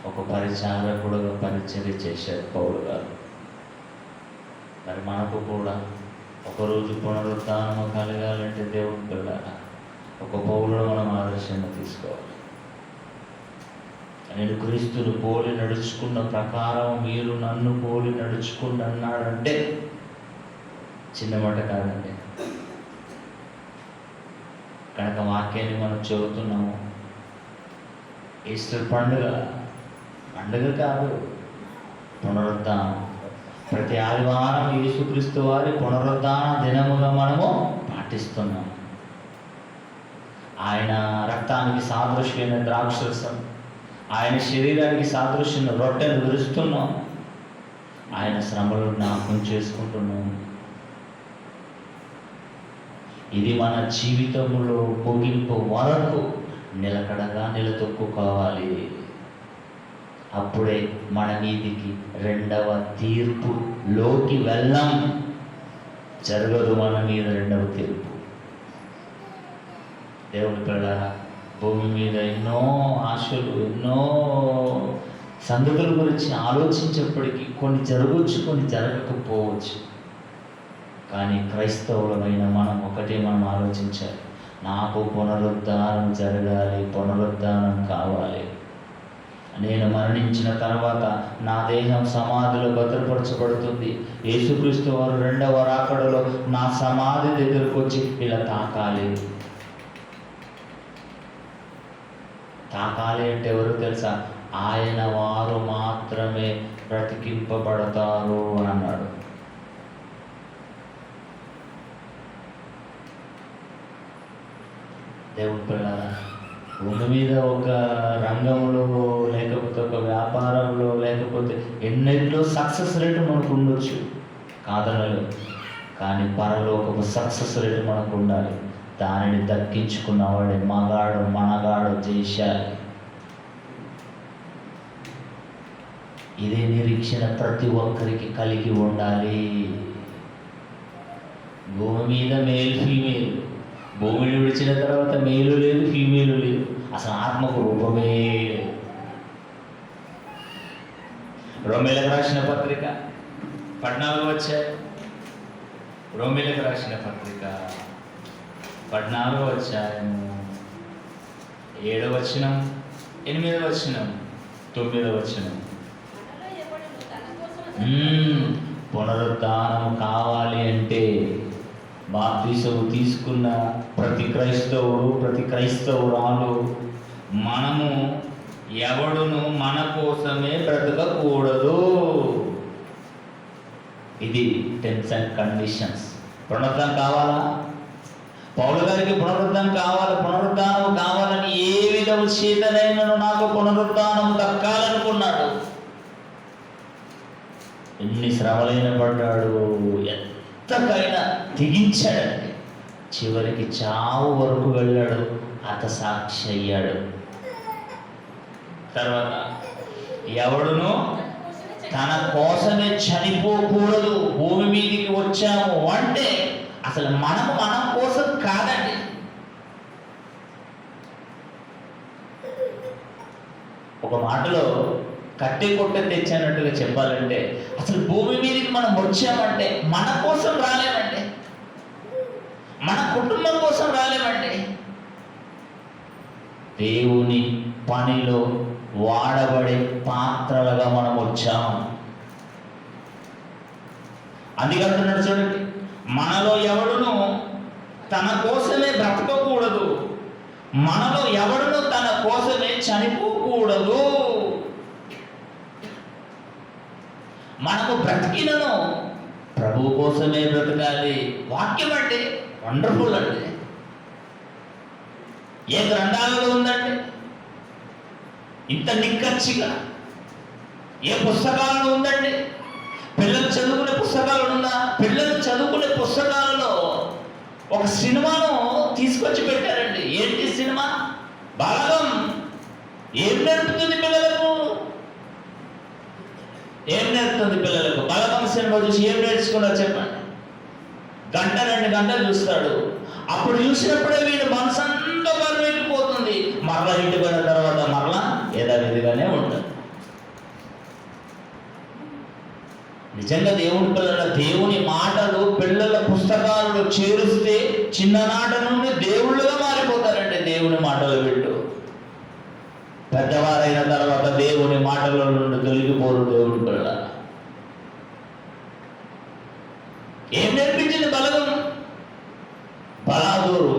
ఒక పరిచారకుడుగా పరిచర్య చేశాడు పౌలు గారు. మరి మనకు కూడా ఒకరోజు పునరుద్ధానం కలగాలంటే దేవుడి పిల్లల ఒక పౌలును మనం ఆదర్శంగా తీసుకోవాలి. నేను క్రీస్తును పోలి నడుచుకున్న ప్రకారం మీరు నన్ను పోలి నడుచుకుని అన్నాడంటే చిన్న మాట కాదండి. కనుక వాక్యాన్ని మనం చెబుతున్నాము. ఈస్టర్ పండుగ కాదు, పునరుద్ధానం. ప్రతి ఆదివారం యేసుక్రీస్తు వారి పునరుద్ధాన దినముగా మనము పాటిస్తున్నాము. ఆయన రక్తానికి సాదృశ్యమైన ద్రాక్షరసం, ఆయన శరీరానికి సాదృశ్యమైన రొట్టెను విరుస్తున్నాం. ఆయన శ్రమలు జ్ఞాపకం చేసుకుంటున్నాం. ఇది మన జీవితంలో ముగింపు వరకు నిలకడగా నిలదొక్కుకోవాలి. అప్పుడే మన మీదికి రెండవ తీర్పులోకి వెళ్ళాం. జరగదు మన మీద రెండవ తీర్పు. దేవుని పిల్లలారా, భూమి మీద ఎన్నో ఆశలు, ఎన్నో సంగతుల గురించి ఆలోచించేప్పటికీ కొన్ని జరగవచ్చు, కొన్ని జరగకపోవచ్చు. కానీ క్రైస్తవులమైన మనం ఆలోచించాలి. నాకు పునరుద్ధానం జరగాలి, పునరుద్ధానం కావాలి. నేను మరణించిన తర్వాత నా దేహం సమాధిలో భద్రపరచబడుతుంది. యేసుక్రీస్తు వారు 2వ రాకడలో నా సమాధి దగ్గరకు వచ్చి ఇలా తాకాలి అంటే ఎవరు తెలుసా? ఆయన వారు మాత్రమే బ్రతికింపబడతారు అని అన్నాడు. దేవుని పిల్లలారా, భూమి మీద ఒక రంగంలో, లేకపోతే ఒక వ్యాపారంలో, లేకపోతే ఎన్నెన్నో సక్సెస్ రేటు మనకు ఉండొచ్చు, కాదనలేదు. కానీ పరలోకపు సక్సెస్ రేటు మనకు ఉండాలి. దానిని దక్కించుకున్నవాడే మనగాడు చేశాలి. ఇదే నిరీక్షణ ప్రతి ఒక్కరికి కలిగి ఉండాలి. భూమి మీద మేల్ ఫీమేల్, భూమిని విడిచిన తర్వాత మేలు లేదు, ఫీమేలు లేదు, అసలు ఆత్మకు రూపమే లేదు. రోమీలకు రాసిన పత్రిక 14 వచ్చాయి. రోమీలకు రాసిన పత్రిక 14 అధ్యాయము 7వ వచనం, 8వ వచనం, 9వ వచనం. పునరుద్ధానం కావాలి అంటే బాప్తిసము తీసుకున్న ప్రతి క్రైస్తవుడు, ప్రతి క్రైస్తవురాలు, మనము ఎవడును మన కోసమే బ్రతకకూడదు. ఇది టెర్మ్స్ అండ్ కండిషన్స్. పునరుద్ధానం కావాలా? పౌలు గారికి పునరుద్ధానం కావాలని ఏ విధం చేతనైనా నాకు పునరుద్ధానం దక్కాలనుకున్నాడు. ఎన్ని శ్రమలైన పడ్డాడు, ఎంతకైనా తెగించాడండి. చివరికి చావు వరకు వెళ్ళాడు, హతసాక్షి అయ్యాడు. తర్వాత ఎవడును తన కోసమే చనిపోకూడదు. భూమి మీదకి వచ్చాము అంటే అసలు మనం కోసం కాదండి. ఒక మాటలో కట్టె కొట్ట తెచ్చానట్టుగా చెప్పాలంటే, అసలు భూమి మీదకి మనం వచ్చామంటే మన కోసం రాలేమంటే, మన కుటుంబం కోసం రాలేమంటే, దేవుని పనిలో వాడబడే పాత్రలుగా మనం వచ్చాము. అందుకంటున్నాడు చూడండి, మనలో ఎవడును తన కోసమే బ్రతకకూడదు, మనలో ఎవడును తన కోసమే చనిపోకూడదు. మనకు బ్రతికినను ప్రభు కోసమే బ్రతకాలి. వాక్యం అంటే వండర్ఫుల్ అండి. ఏ గ్రంథాలలో ఉందండి ఇంత నిక్కచ్చిగా? ఏ పుస్తకాలలో ఉందండి? పిల్లలు చదువుకునే పుస్తకాలు ఉందా? పిల్లలు చదువుకునే పుస్తకాలలో ఒక సినిమాను తీసుకొచ్చి పెట్టారండి. ఏంటి సినిమా? బలగం. ఏం నేర్పుతుంది పిల్లలకు? బలగం సినిమా చూసి ఏం నేర్చుకున్నారు చెప్పండి? 1-2 గంటలు చూస్తాడు. అప్పుడు చూసినప్పుడే వీడు మనసు అంతా బరువెక్కిపోతుంది. మరలా ఇంటికి పోయిన తర్వాత మరలా యథావిధిగానే ఉంటుంది. నిజంగా దేవుని పిల్లల దేవుని మాటలు పిల్లల పుస్తకాలలో చేరుస్తే చిన్ననాట నుండి దేవుళ్ళుగా మారిపోతారండి. దేవుని మాటలు వింటూ పెద్దవారైన తర్వాత దేవుని మాటల నుండి తొలగిపోరు దేవుని పిల్లల. ఏం నేర్పించింది బలగం? బలాదూరు.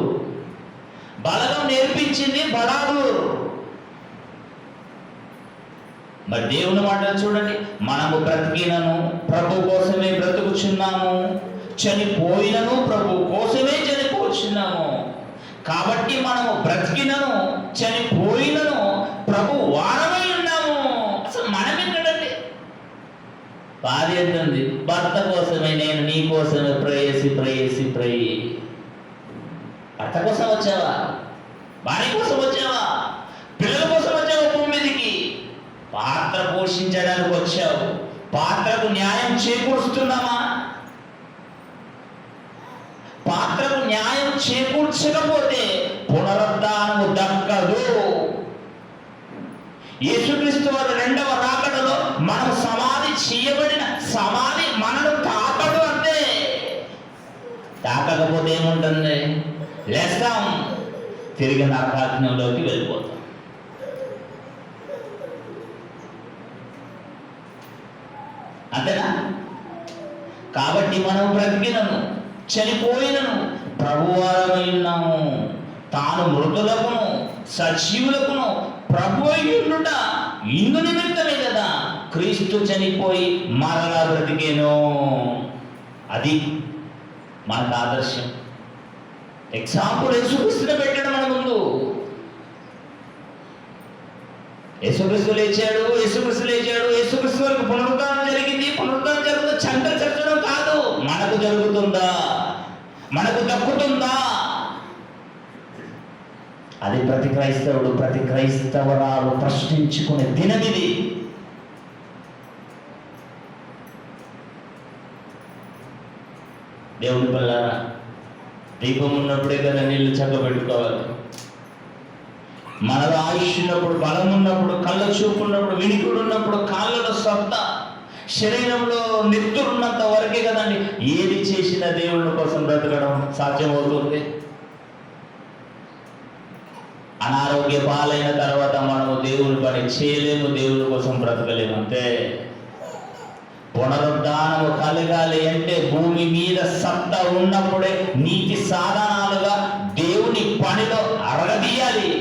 బలగం నేర్పించింది బలాదూరు. మరి దేవుని మాటలు చూడండి, మనము బ్రతికినను ప్రభు కోసమే బ్రతుకుచున్నాము, చనిపోయినను ప్రభు కోసమే చనిపోచున్నాము. కాబట్టి మనము బ్రతికినను చనిపోయినను ప్రభు వారమై ఉన్నాము. అసలు మనం ఎక్కడండి? భార్య అంటుంది భర్త కోసమే, నేను నీ కోసమే ప్రేయసి. భర్త కోసం వచ్చావా? భార్య కోసం వచ్చావా? పిల్లల కోసం వచ్చావా? భూమి మీదకి పాత్ర పోషించడానికి వచ్చావు. పాత్రకు న్యాయం చేకూరుస్తున్నామా? పాత్రకు న్యాయం చేకూర్చకపోతే పునరుద్ధానము దక్కదు. యేసుక్రీస్తు వారి రెండవ రాకడలో మనం సమాధి చేయబడిన సమాధి మనను తాకడు. అంతే. తాకకపోతే ఏముంటుంది? లేస్తాం, తిరిగి నరకాగ్నిలోకి వెళ్ళిపోతాం. అంతేనా? కాబట్టి మనం బ్రతికినను చనిపోయినను ప్రభువారమై ఉన్నాము. తాను మృతులకును సజీవులకును ప్రభు అయ్యుండుట ఇందు నిమిత్తమే కదా క్రీస్తు చనిపోయి మరలా బ్రతికేను. అది మనకు ఆదర్శం. ఎగ్జాంపుల్ యేసుక్రీస్తుని పెట్టడం మన ముందు. యేసుక్రీస్తు లేచాడు, యేసుక్రీస్తు లేచాడు, యేసుక్రీస్తు వరకు పునరుద్ధానం జరిగింది. పునరుద్ధానం జరుగుతుంది, చంద్ర చర్చడం కాదు. మనకు జరుగుతుందా? మనకు దక్కుతుందా? అది ప్రతి క్రైస్తవుడు, ప్రతి క్రైస్తవరాలు ప్రశ్నించుకునే దినమిది. దేవుని పిల్లారా, దీపం ఉన్నప్పుడే కదా నీళ్లు చక్కబెట్టుకోవాలి. మనలో ఆయుష్ ఉన్నప్పుడు, బలం ఉన్నప్పుడు, కళ్ళ చూపు ఉన్నప్పుడు, వినికుడు ఉన్నప్పుడు, కాళ్ళలో సత్త, శరీరంలో నెత్తురున్నంత వరకే కదండి ఏది చేసినా దేవుళ్ళ కోసం బ్రతకడం సాధ్యమవుతుంది. అనారోగ్య పాలైన తర్వాత మనము దేవుని పని చేయలేము, దేవుని కోసం బ్రతకలేము. అంతే. పునరుద్ధానము కలగాలి అంటే భూమి మీద సత్తా ఉన్నప్పుడే నీతి సాధనాలుగా దేవుని పనిలో అరగదీయాలి.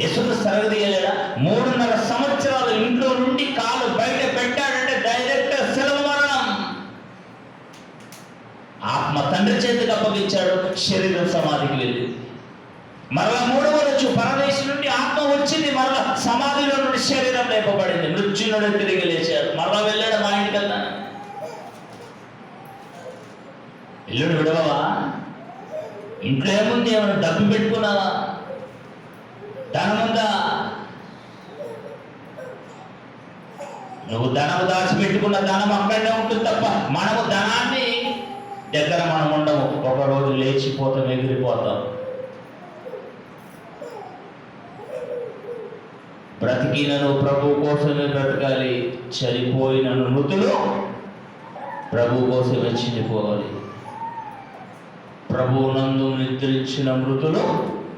యేసుక్రీస్తు అరగదీయలేడా? 3.5 సంవత్సరాలు ఇంట్లో నుండి కాలు బయట పెట్టాడంటే డైరెక్ట్ శిలువ మరణం. ఆత్మ తండ్రి చేతికి అప్పగించాడు, శరీరం సమాధికి వెళ్ళింది. మరలా 3వ రోజు పరదేశం నుండి ఆత్మ వచ్చింది, మరలా సమాధిలో నుండి శరీరం లేపబడింది. మృత్యునుడే తిరిగి లేచాడు. మరలా వెళ్ళాడు మా ఇంటికి వెళ్తాను. ఇల్లుడు విడవవా? ఇంట్లో ఏముంది? ఏమైనా డబ్బు పెట్టుకున్నావా? ధనం ఉందా? నువ్వు ధనం దాచిపెట్టుకున్న ధనం అక్కడనే ఉంటుంది తప్ప మనము ధనాన్ని దగ్గర మనం ఉండము. ఒకరోజు లేచిపోతాం, ఎగిరిపోతాం. బ్రతికినను ప్రభు కోసమే బ్రతకాలి, చనిపోయినను మృతులు ప్రభు కోసమే చనిపోవాలి. ప్రభు నందు నిద్రించిన మృతులు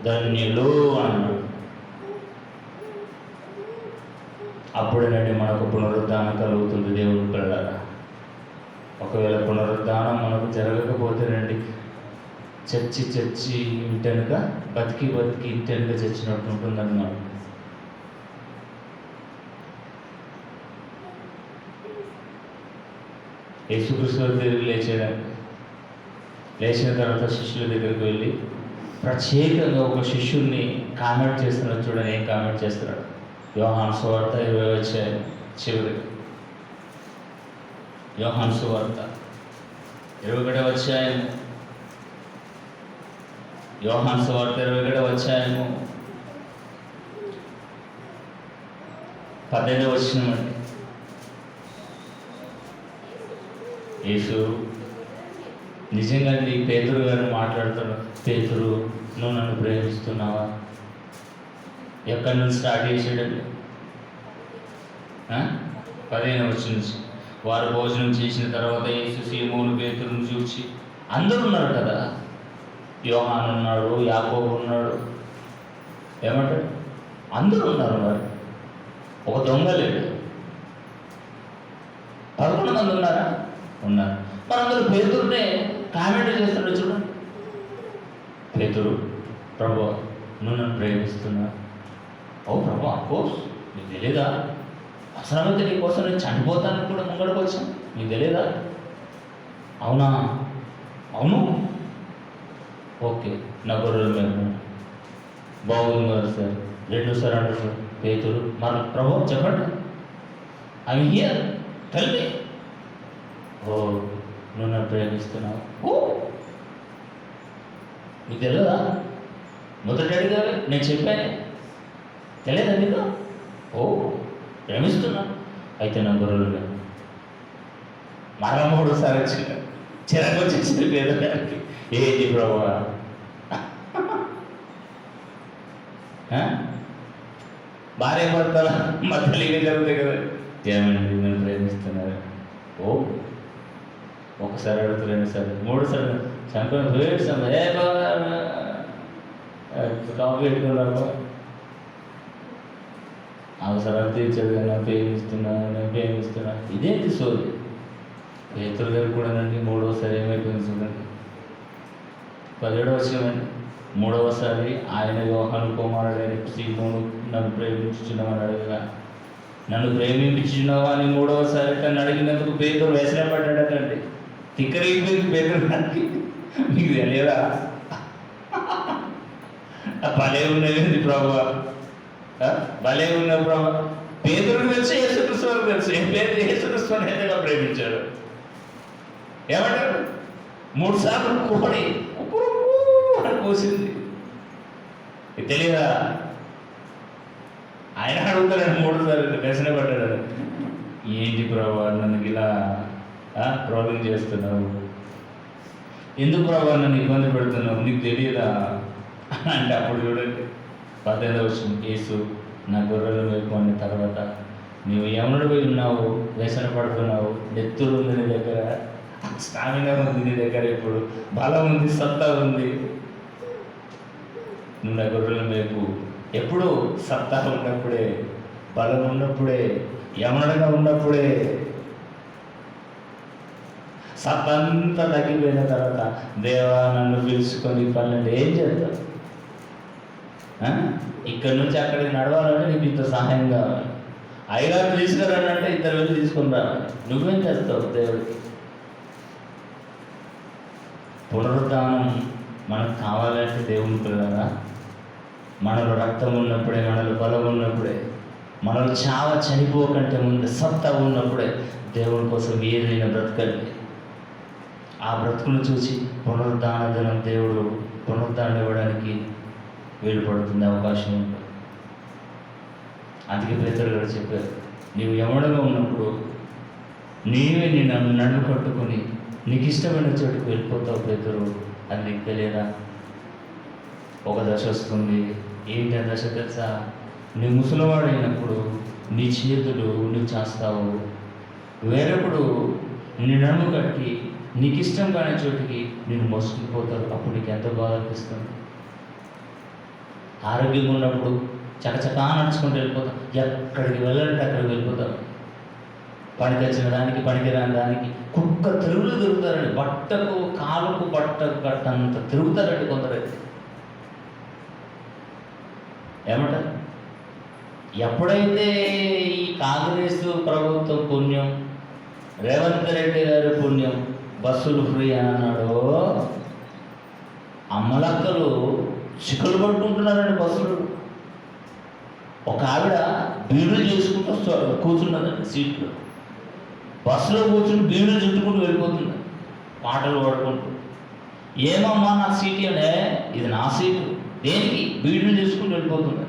ధన్యులు అన్నాడు. అప్పుడేనండి మనకు పునరుద్ధానం కలుగుతుంది. దేవుని పిల్లలారా, ఒకవేళ పునరుద్ధానం మనకు జరగకపోతేనండి చచ్చి ఇంటెనుక బతికి ఇంటెనుక చచ్చినట్టు ఉంటుందన్నమాట. యేసుక్రీస్తు దగ్గరికి లేచిన తర్వాత శిష్యుల దగ్గరికి వెళ్ళి ప్రత్యేకంగా ఒక శిష్యుల్ని కామెంట్ చేస్తున్నాడు. చూడండి ఏం కామెంట్ చేస్తున్నాడు. యోహాను సువార్త 20వ అధ్యాయం చివరి. యోహాను సువార్త 21వ అధ్యాయము. యోహాను సువార్త 21వ అధ్యాయము 18వ వచనం అండి. యేసు నిజంగా పేతురు గారు మాట్లాడుతున్నాడు. పేతురు, నువ్వు నన్ను ప్రేమిస్తున్నావా? ఎక్కడి నుంచి స్టార్ట్ చేసాడండి? 15వ వచనం నుంచి. వారు భోజనం చేసిన తర్వాత యేసు సీమోను పేతురును చూసి, అందరూ ఉన్నారు కదా, యోహాను ఉన్నాడు, యాకోబు ఉన్నాడు, ఏమంటాడు? అందరూ ఉన్నారు. మరి ఒక దొంగ లేడు. 11 మంది ఉన్నారా? ఉన్నారు. మరి అందరూ పేతురునే కామెంట్ చేస్తున్నాడు. చూడండి, పేతురు, ప్రభు నువ్వు నన్ను ప్రేమిస్తున్నా? ఓ ప్రభు, అఫ్కోర్స్, నీకు తెలియదా? అవసరమైతే నీ కోసం నేను చనిపోతాను కూడా ముంగడికి వచ్చాను, నీకు తెలియదా? అవునా? అవును. ఓకే, నా గొర్రెలు మేము బాగుంది కదా సార్. 2 సార్ అంటారు సార్ పేతురు. మరి ప్రభు చెప్పండి, ఐ హియర్, టెల్ మీ. ఓ, నువ్వు నన్ను ప్రేమిస్తున్నావు? ఓ, మీకు తెలియదా? మొదటి అడిగారు, నేను చెప్పాను, తెలియదా మీకు? ఓ, ప్రేమిస్తున్నా. అయితే నా గొర్రెలు మేము. మరలా 3 సార్లు వచ్చిన చిరకు వచ్చేసింది పేదగారికి. ఏంటి ప్రభు? భార్య భర్తల మధ్యలో ఇవి జరుగుతాయి కదా. ఏమండి నన్ను ప్రేమిస్తున్నారు? ఓ ఒకసారి అడుగుతూ, 2 సార్లు, 3 సార్లు చంపని వేడి ఏ కాఫీ పెట్టుకున్నారు. అవసరాలు తీర్చాడు కానీ నేను ప్రేమిస్తున్నా. ఇదేంటి సోది? పేతురు గారు కూడానండి 3వసారి ఏమైపోయింది చూడండి. 17వ వచనమండి. 3వసారి ఆయన యోహాను కుమారుడైన సీమోను నన్ను ప్రేమించుచున్నామని కదా. నన్ను ప్రేమించుచున్నావా అని 3వసారి తను అడిగినందుకు పేతురు వ్యసనం పడ్డాడటండి. తిక్కరైపోయింది పేతురు గారికి. మీకు తెలియదా? భలే ఉన్నది ప్రభువా, భలే ఉన్న ప్రభు. పేతురుకు తెలుసు, యేసుక్రీస్తు వారికి తెలుసు. యేసుక్రీస్తు ఎంతగా ప్రేమించాడు. ఏమంటారు? 3 సార్లు కోడి అని కూసింది. తెలియదా? ఆయన అడుగుతాడు 3 సార్లు వ్యసన పడ్డాడు. ఏంటి ప్రభు నన్ను ఇలా ట్రోలింగ్ చేస్తున్నావు? ఎందుకు ప్రభు నన్ను ఇబ్బంది పెడుతున్నావు? నీకు తెలియదా అంటే అప్పుడు చూడండి 18వ వచనం. యేసు నా గొర్రెలు మేపుకున్న తర్వాత నీవు యమునుడు పోయి ఉన్నావు, వ్యసన పడుతున్నావు, నెత్తురు ఉంది నీ దగ్గర, స్టామినా ఉంది నీ దగ్గర, ఇప్పుడు బలం ఉంది, సత్తా ఉంది, నువ్వు నా గొర్రెలు మేపు. ఎప్పుడు? సత్తా ఉన్నప్పుడే, బలం ఉన్నప్పుడే, యమునుడుగా ఉన్నప్పుడే. సత్తంతా తగ్గిపోయిన తర్వాత దేవా నన్ను పిలుచుకొని పనులు ఏం చేద్దాం? ఇక్కడ నుంచి అక్కడికి నడవాలంటే నీకు ఇంత సహాయం కావాలి. అయ్యగారు తీసుకురానంటే 2 వెళ్ళి తీసుకుని రావాలి. నువ్వేం చేస్తావు దేవుడికి? పునరుద్ధానం మనకు కావాలంటే దేవుని పిల్లరా, మనలో రక్తం ఉన్నప్పుడే, మనలో బలం ఉన్నప్పుడే, మనలో చనిపోకంటే ముందు సత్తా ఉన్నప్పుడే దేవుని కోసం ఏదైనా బ్రతకండి. ఆ బ్రతుకును చూసి పునరుద్ధాన దినం దేవుడు పునరుద్ధానం ఇవ్వడానికి వీలు పడుతుంది, అవకాశం ఉంటుంది. అందుకే పేతురు గారు చెప్పారు, నీవు యముడుగా ఉన్నప్పుడు నీవే నన్ను నన్ను కట్టుకొని నీకు ఇష్టమైన చోటుకు వెళ్ళిపోతావు పేతురు. అది నీకు తెలియదా? ఒక దశ వస్తుంది. ఏంటి ఆ దశ తెలుసా? నీ ముసలివాడైనప్పుడు నీ చేతులు నువ్వు చేస్తావు, వేరొకడు నీ నన్ను కట్టి నీకు ఇష్టం కాని చోటికి నేను మోసుకుపోతారు. అప్పుడు నీకు ఎంత బాధ అనిపిస్తుంది? ఆరోగ్యంగా ఉన్నప్పుడు చకచకా నడుచుకుంటూ వెళ్ళిపోతాం, ఎక్కడికి వెళ్ళాలంటే అక్కడికి వెళ్ళిపోతాం. పనికి వచ్చిన దానికి, పనికి రాని దానికి కుక్క తిరుగులు తిరుగుతారండి. బట్టకు కాలుకు బట్టకు కట్టంత తిరుగుతారండి కొందరైతే. ఏమంటారు? ఎప్పుడైతే ఈ కాంగ్రెస్ ప్రభుత్వం పుణ్యం, రేవంత్ రెడ్డి గారి పుణ్యం, బస్సులు ఫ్రీ అని అన్నాడో, అమ్మలక్కలు చిక్కులు పట్టుకుంటున్నారండి బస్సులు. ఒక ఆవిడ బీడులు చేసుకుంటూ కూర్చున్నదండి సీట్లో. బస్సులో కూర్చుని బీడులు చుట్టుకుంటూ వెళ్ళిపోతుంది, పాటలు పాడుకుంటూ. ఏమమ్మా నా సీట్ అంటే, ఇది నా సీటు, దేనికి? బీడులు చేసుకుంటూ వెళ్ళిపోతుంది.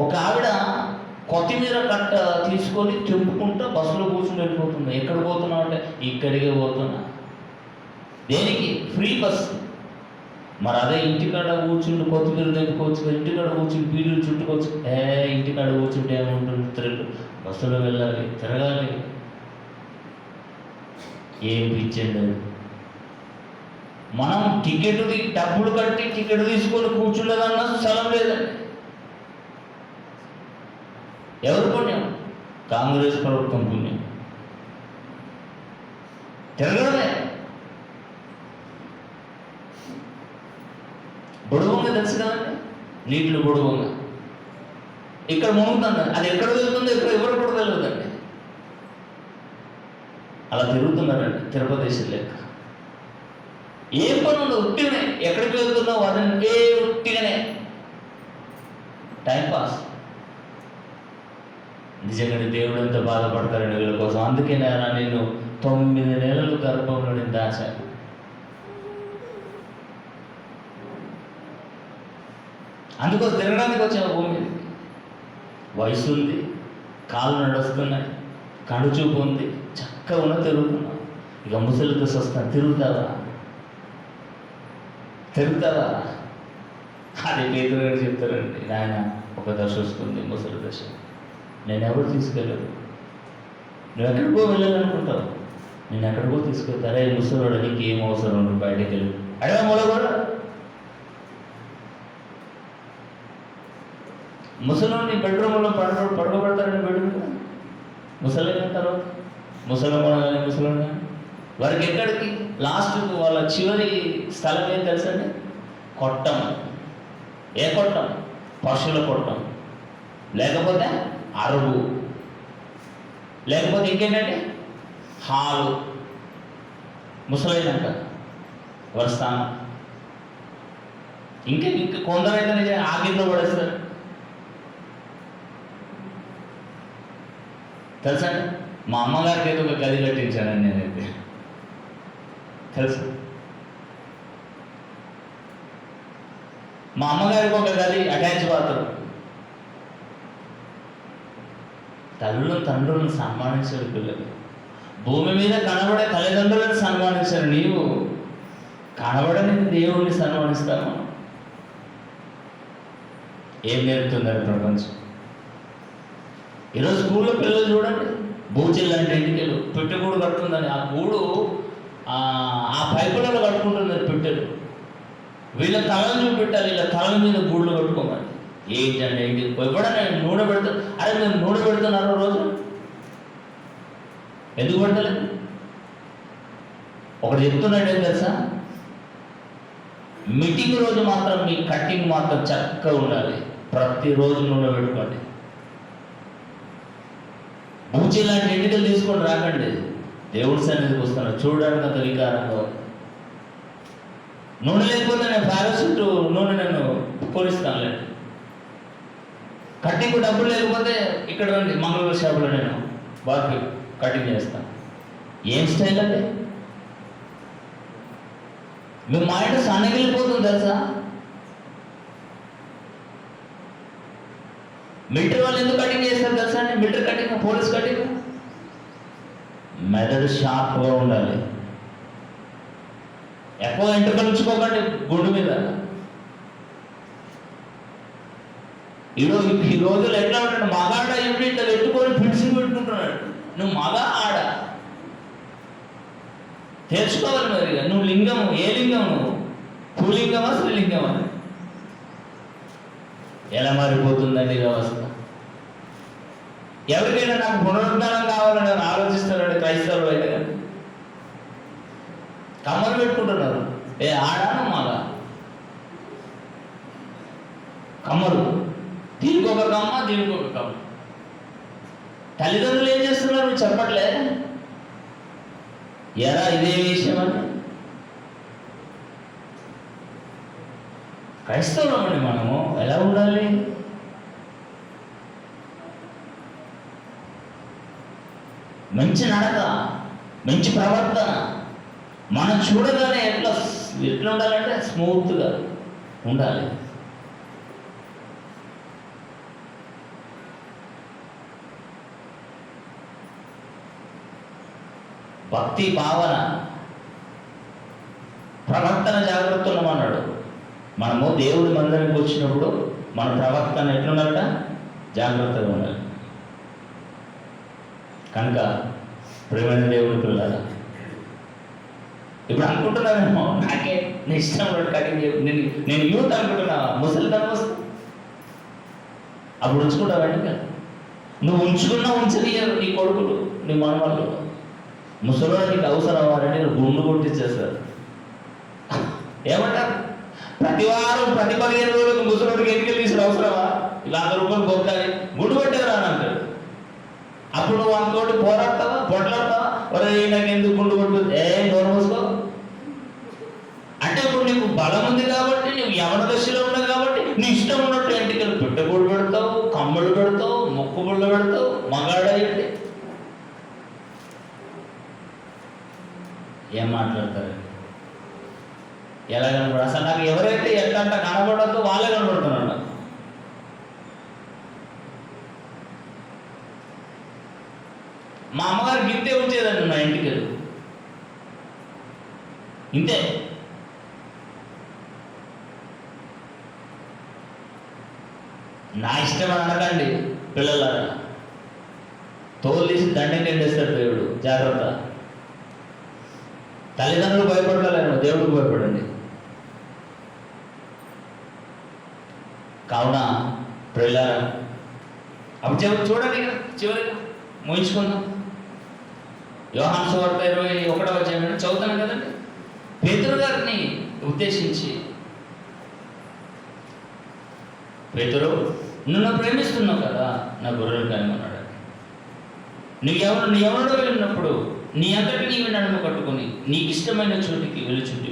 ఒక ఆవిడ కొత్తిమీర కట్ట తీసుకొని తెంపుకుంటూ బస్సులో కూర్చుని వెళ్ళిపోతుంది. ఎక్కడ పోతున్నావు అంటే, ఇక్కడికే పోతున్నా. దేనికి? Free bus. మరి అదే ఇంటికాడ కూర్చుంటూ కొత్తిమీర తెంపుకోవచ్చు, ఇంటికాడ కూర్చుని బీడులు చుట్టుకోవచ్చు. ఇంటికాడ కూర్చుంటే ఏముంటుంది? త్రిల్లు. బస్సులో వెళ్ళాలి, తిరగాలి. ఏం పిచ్చండి అది. మనం డబ్బులు కట్టి టికెట్ తీసుకొని కూర్చుండదన్నా స్థలం లేదండి. ఎవరు పుణ్యం? కాంగ్రెస్ ప్రభుత్వం పుణ్యం. తిరగడమే. బొడువంగ తెలుసు కదండి, నీటిలో బొడువంగ. ఇక్కడ మునుగుతుందండి, అది ఎక్కడ వెళ్తుందో ఇక్కడ ఎవరు కూడా తెలియదండి. అలా తిరుగుతున్నారండి తిరుపతి లెక్క. ఏం పని ఉండదు, ఉట్టిగానే. ఎక్కడికి వెళ్తున్నావు అదంటే ఉట్టిగానే టైంపాస్. నిజంగానే దేవుడు ఎంత బాధపడతారండి వీళ్ళ కోసం. అందుకే నేను 9 నెలలు గర్భంలో నేను దాచాను. అందుకోసం తిరగడానికి వచ్చాను భూమి మీద. వయసు ఉంది, కాళ్ళు నడుస్తున్నాయి, కనుచూపు ఉంది, చక్కగా ఉన్న తిరుగుతున్నావు. ఇక ముసలితో వస్తాను, తిరుగుతావా? అది పేతురు గారు చెప్తారండి, నాయన ఒక దశ వస్తుంది, ముసలి దశ, నేను ఎవరు తీసుకెళ్ళదు, నువ్వు ఎక్కడికో వెళ్ళాలనుకుంటావు, నేను ఎక్కడికో తీసుకెళ్తారా, ఈ ముసలివాడు నీకు ఏం అవసరం, నువ్వు బయటకు వెళ్ళి అడవ మొలగోడు. ముసలిని బెడ్రూమ్లో పడుకోబెడతారని బెడ్రూమ్, ముసలైన తర్వాత ముసలమ్మ కానీ ముసలం కానీ వారికి ఎక్కడికి లాస్ట్కు వాళ్ళ చివరి స్థలం ఏం తెలుసండి? కొట్టం. ఏ కొట్టం? పశువుల కొట్టం, లేకపోతే అరుగు, లేకపోతే ఇంకేంటంటే హాలు. ముసలైనాక వారి స్థానం. ఇంకా కొందరైతే నిజంగా ఆగిట్లో పడేస్తారు తెలుసా? మా అమ్మగారికి అయితే ఒక గది కట్టించానని నేనైతే తెలుసు. మా అమ్మగారికి ఒక గది, అటాచ్ బాత్రూమ్. తల్లులను తండ్రులను సన్మానించారు పిల్లలు. భూమి మీద కనబడే తల్లిదండ్రులను సన్మానించారు. నీవు కనబడని దేవుడిని సన్మానిస్తాము. ఏం నేర్పుతున్నారు ప్రపంచం? ఈరోజు స్కూల్లో పిల్లలు చూడండి, బూచిల్ అంటే ఇంటికి పెట్టెగూడు కడుతుందని ఆ గూడు ఆ పైపులలో కట్టుకుంటున్నారు పెట్టెలు. వీళ్ళ తలను చూపెట్టాలి, వీళ్ళ తల మీద గూళ్ళు కట్టుకోమని. ఏంటండి ఏంటి? ఎప్పుడైనా నూనె పెడతా, అరే మీరు నూనె పెడుతున్నారు రోజు, ఎందుకు పెడతలేదు? ఒకటి చెప్తున్నాడు ఏం తెలుసా? మీటింగ్ రోజు మాత్రం మీ కట్టింగ్ మాత్రం చక్కగా ఉండాలి, ప్రతిరోజు నూనె పెట్టుకోండి. బూచి లాంటి ఎంటికలు తీసుకొని రాకండి, దేవుడి సన్నిధికి వస్తున్నాడు చూడడానికి అంత వికారంగా. నూనె లేకపోతే నేను పారాషూట్ నూనె నేను కొనిస్తానులేండి. కట్టింగ్ డబ్బులు లేకపోతే ఇక్కడ రండి, మంగళూరు షాపులో నేను బాగా కటింగ్ చేస్తాను. ఏం స్టైల్ అంటే మీ మైండ్ సన్నగిలిపోతుంది తెలుసా? మిలిటరీ వాళ్ళు ఎందుకు కటింగ్ చేస్తారు తెలుసా అండి? మిలిటరీ కటింగ్, పోలీస్ కటింగ్, మెదడు షార్ప్గా ఉండాలి. ఎక్కువ ఎంట్రుకలు ఉంచుకోకండి గుండు మీద. ఈ రోజులు ఎట్లా ఉంటాడు? మగాడ ఇప్పుడు ఇట్లా పెట్టుకొని ఫిట్సింగ్ పెట్టుకుంటున్నాడు. నువ్వు మగ ఆడ తెలుసుకోవాలి మరి. నువ్వు లింగం, ఏ లింగం? నువ్వు పులింగమా స్త్రీలింగమా? ఎలా మారిపోతుందండి వ్యవస్థ? ఎవరికైనా నాకు పునరుద్ధానం కావాలని ఆలోచిస్తున్నాడు క్రైస్తవులు అయితే కానీ కమ్మలు పెట్టుకుంటున్నారు. ఏ ఆడాను మగ కమ్మలు, దీనికి ఒక కమ్మ, దీనికి ఒక కమ్మ. తల్లిదండ్రులు ఏం చేస్తున్నారు చెప్పట్లే? ఎరా ఇదే విషయం అని. క్రైస్తవులమని మనము ఎలా ఉండాలి? మంచి నడక, మంచి ప్రవర్తన. మనం చూడగానే ఎట్లా ఉండాలంటే స్మూత్గా ఉండాలి. భక్తి భావన, ప్రవర్తన జాగ్రత్తలు అన్నాడు. మనము దేవుడి మందిరానికి వచ్చినప్పుడు మన ప్రవర్తన ఎట్లుండాలట? జాగ్రత్తగా ఉండాలి. కనుక ప్రియమైన దేవుడి పిల్లలు, ఇప్పుడు అనుకుంటున్నావేమో నాకే నీ ఇష్టం కటింగ్ నేను యూత్ అనుకుంటున్నా, ముసలితనం వస్తే అప్పుడు ఉంచుకుంటావండి. నువ్వు ఉంచుకున్నా ఉంచనీయరు నీ కొడుకులు, నీ మనవాళ్ళు. ముసలివాడు నీకు అవసరం వారని గుండు కొట్టించేస్తారు. ఏమంటారు? ప్రతి వారం ప్రతి 15 రోజులకు ముసలివాడికి ఎన్నికలు తీసుకుని అవసరమా? ఇలా 100 రూపాయలు గొప్పది గుండు కొట్టేది అని అంటాడు. అప్పుడు నువ్వు అనుకోటి పోరాడతావా, పొట్లాడతావా? ఒరే నాకు ఎందుకు గుండు కొట్టుకుంది? నోరు మూసుకో అంటే ఇప్పుడు నీకు బలం ఉంది కాబట్టి, నువ్వు యవన దశలో ఉన్నావు కాబట్టి నీ ఇష్టం ఉన్నట్టు ఎంటికలు పెట్టకూడదు పెడతావు, కమ్మలు పెడతావు, ముక్కు బుళ్ళు పెడతావు, మగాడయ్యండి. ఏం మాట్లాడతారు? ఎలా కనపడు? అసలు నాకు ఎవరైతే ఎట్లా కనబడద్దో వాళ్ళే కనబడుతున్నాడు. మా అమ్మగారికి ఇంతే వచ్చేదండి నా ఇంటికి. ఇంతే నా ఇష్టం అని అనకండి పిల్లలారా. తోలు తీసి దండకి ఎండేస్తాడు దేవుడు, జాగ్రత్త. తల్లిదండ్రులు భయపడలేను, దేవుడికి భయపడండి. కావున పిల్లలారా, అప్పుడు చూడండి చివరిగా ముగించుకుందాం. యోహాను సువార్త 21వ అధ్యాయం చదువుతాను కదండి. పేతురు గారిని ఉద్దేశించి, పేతురు, నువ్వు ప్రేమిస్తున్నావు కదా, నా గొర్రెలు కనుగొన్నాడు. నీ ఎవరిలో వెళ్ళినప్పుడు నీ అంతటి నీవు నడుము కట్టుకొని నీకు ఇష్టమైన చోటికి వెళ్ళుచుండి,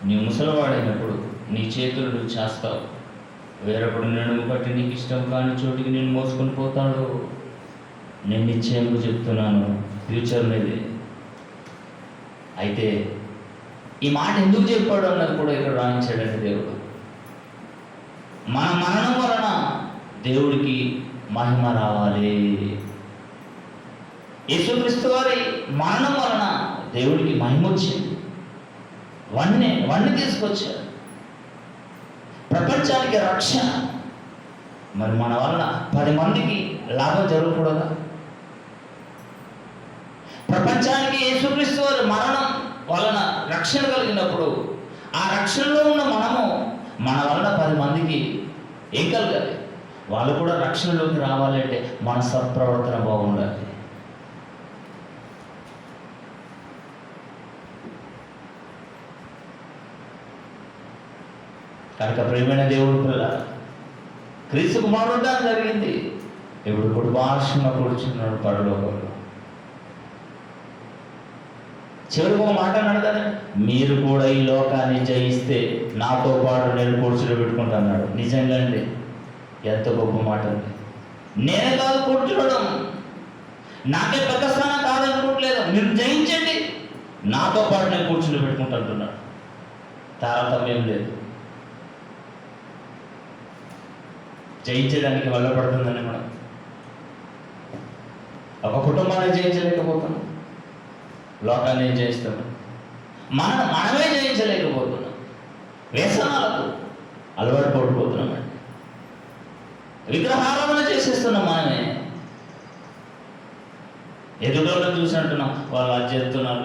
నీవు ముసలివాడైనప్పుడు నీ చేతులు నువ్వు చేస్తావు, వేరొకడు నడుము కట్టి నీకు ఇష్టం కాని చోటికి నేను మోసుకొని పోతాడు. నేను నిశ్చయంగా చెప్తున్నాను, ఫ్యూచర్ మీదే. అయితే ఈ మాట ఎందుకు చెప్పాడు అన్నది కూడా ఇక్కడ రాయించాడండి దేవుడు. మన మరణం వలన దేవుడికి మహిమ రావాలి. యేసుక్రీస్తు వారి మరణం వలన దేవుడికి మహిమ వచ్చింది. వన్ని తీసుకొచ్చారు, ప్రపంచానికి రక్షణ. మరి మన వలన 10 మందికి లాభం జరగకూడదా? ప్రపంచానికి యేసుక్రీస్తు వారి మరణం వలన రక్షణ కలిగినప్పుడు, ఆ రక్షణలో ఉన్న మనము మన వలన 10 మందికి ఏం కలగాలి? వాళ్ళు కూడా రక్షణలోకి రావాలంటే మన సత్ప్రవర్తన బాగుండాలి. కనుక ప్రియమైన దేవుడు పిల్లలారా, క్రీస్తు కుమారుడు జరిగింది. ఇప్పుడు కుటుంబాశ్రమ కూర్చున్నాడు పరలోకంలో. చివరికి ఒక మాట అన్నాడు కదా, మీరు కూడా ఈ లోకాన్ని జయిస్తే నాతో పాటు నేను కూర్చుని పెట్టుకుంటున్నాడు. నిజంగా అండి, ఎంత గొప్ప మాట ఉంది. నేనే కాదు కూర్చునడం, నాకే పెద్ద స్థానం కాదనుకోవట్లేదు, మీరు జయించండి, నాతో పాటు నేను కూర్చుని పెట్టుకుంటున్నాడు. తారతమ్యం లేదు. జయించడానికి వల్ల పడుతుందని మనం ఒక కుటుంబాన్ని జయించలేకపోతున్నాం, లోకాన్ని ఏం జయిస్తాము? మనమే జయించలేకపోతున్నాం. వ్యసనాలకు అలవాటు పడిపోతున్నామండి. విగ్రహారాధన చేసేస్తున్నాం మనమే. ఎదుటోళ్ళని చూసి అంటున్నాం, వాళ్ళు అది చేస్తున్నారు,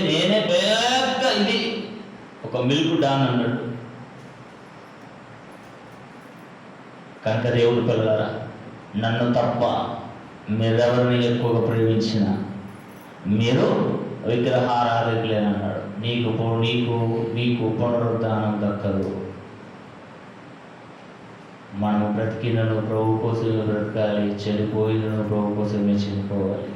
నేనే పెద్ద ఇది ఒక మిల్క్ డాన్ అన్నట్టు. కనుక దేవుడు పిల్లలారా, నన్ను తప్ప మీరెవరిని ఎక్కువగా ప్రేమించిన మీరు విగ్రహారాధకులేనన్నాడు. నీకు పునరుద్ధానం దక్కదు. మనం బ్రతికినను ప్రభు కోసమే బ్రతకాలి, చనిపోయినను ప్రభు కోసమే చనిపోవాలి.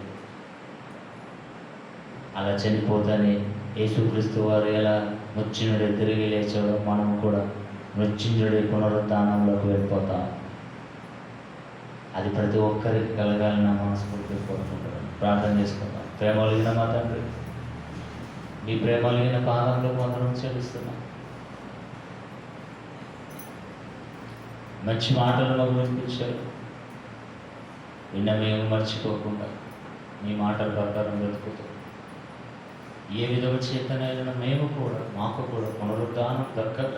అలా చనిపోతానే యేసుక్రీస్తు వారు ఎలా మృత్యుంజుడే తిరిగి లేచాడో మనం కూడా మృత్యుంజుడే పునరుద్ధానంలోకి వెళ్ళిపోతాం. అది ప్రతి ఒక్కరికి కలగాలని నా మనస్ఫూర్తిగా కోరుకుంటాను. ప్రార్థన చేసుకుంటాం. ప్రేమ కలిగిన మా తండ్రి, మీ ప్రేమ కలిగిన పాదంలో వందనం చెల్లిస్తున్నాం. మంచి మాటలు మాకు వినిపించారు. విన్న మేము మర్చిపోకుండా మీ మాటల ప్రకారం బ్రతుకుతాం. ఏ విధవ చేతనైనా మాకు కూడా పునరుద్ధానం దక్కక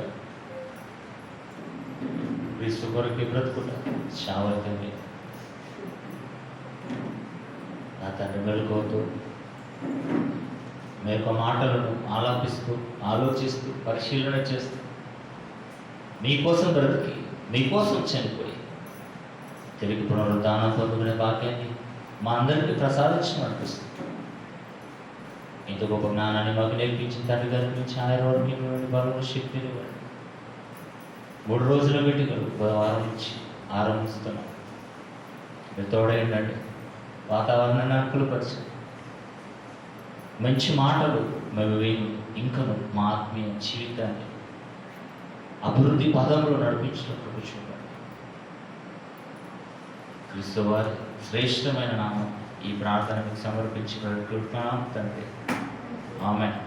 క్రీస్తు కొరకే బ్రతుకుతాం. చావకమే నా తండ్రి మెలుకోతూ మీ యొక్క మాటలను ఆలాపిస్తూ, ఆలోచిస్తూ, పరిశీలన చేస్తూ, మీకోసం బ్రతికి, మీకోసం చనిపోయి తిరిగి పునరుద్ధానం పొందుకునే భాగ్యాన్ని మా అందరికీ ప్రసాదించడం అనిపిస్తుంది. ఇంత గొప్ప జ్ఞానాన్ని మాకు నేర్పించిన తండ్రి కనిపించి ఆయుర్వారోగ్యం బలము శక్తిని 3 రోజుల మీటింగులు బుధవారం నుంచి ఆరంభిస్తున్నాం. మీరు తోడేంటండి, వాతావరణాన్ని అనుకూలపరిచి మంచి మాటలు మేము ఇంకను మా ఆత్మీయ జీవితాన్ని అభివృద్ధి పదంలో నడిపించినప్పుడు చూడండి. క్రీస్తు వారి శ్రేష్టమైన నామం ఈ ప్రార్థనకు సమర్పించి పెట్టుకుంటున్నాం తండ్రి. ఆమేన్.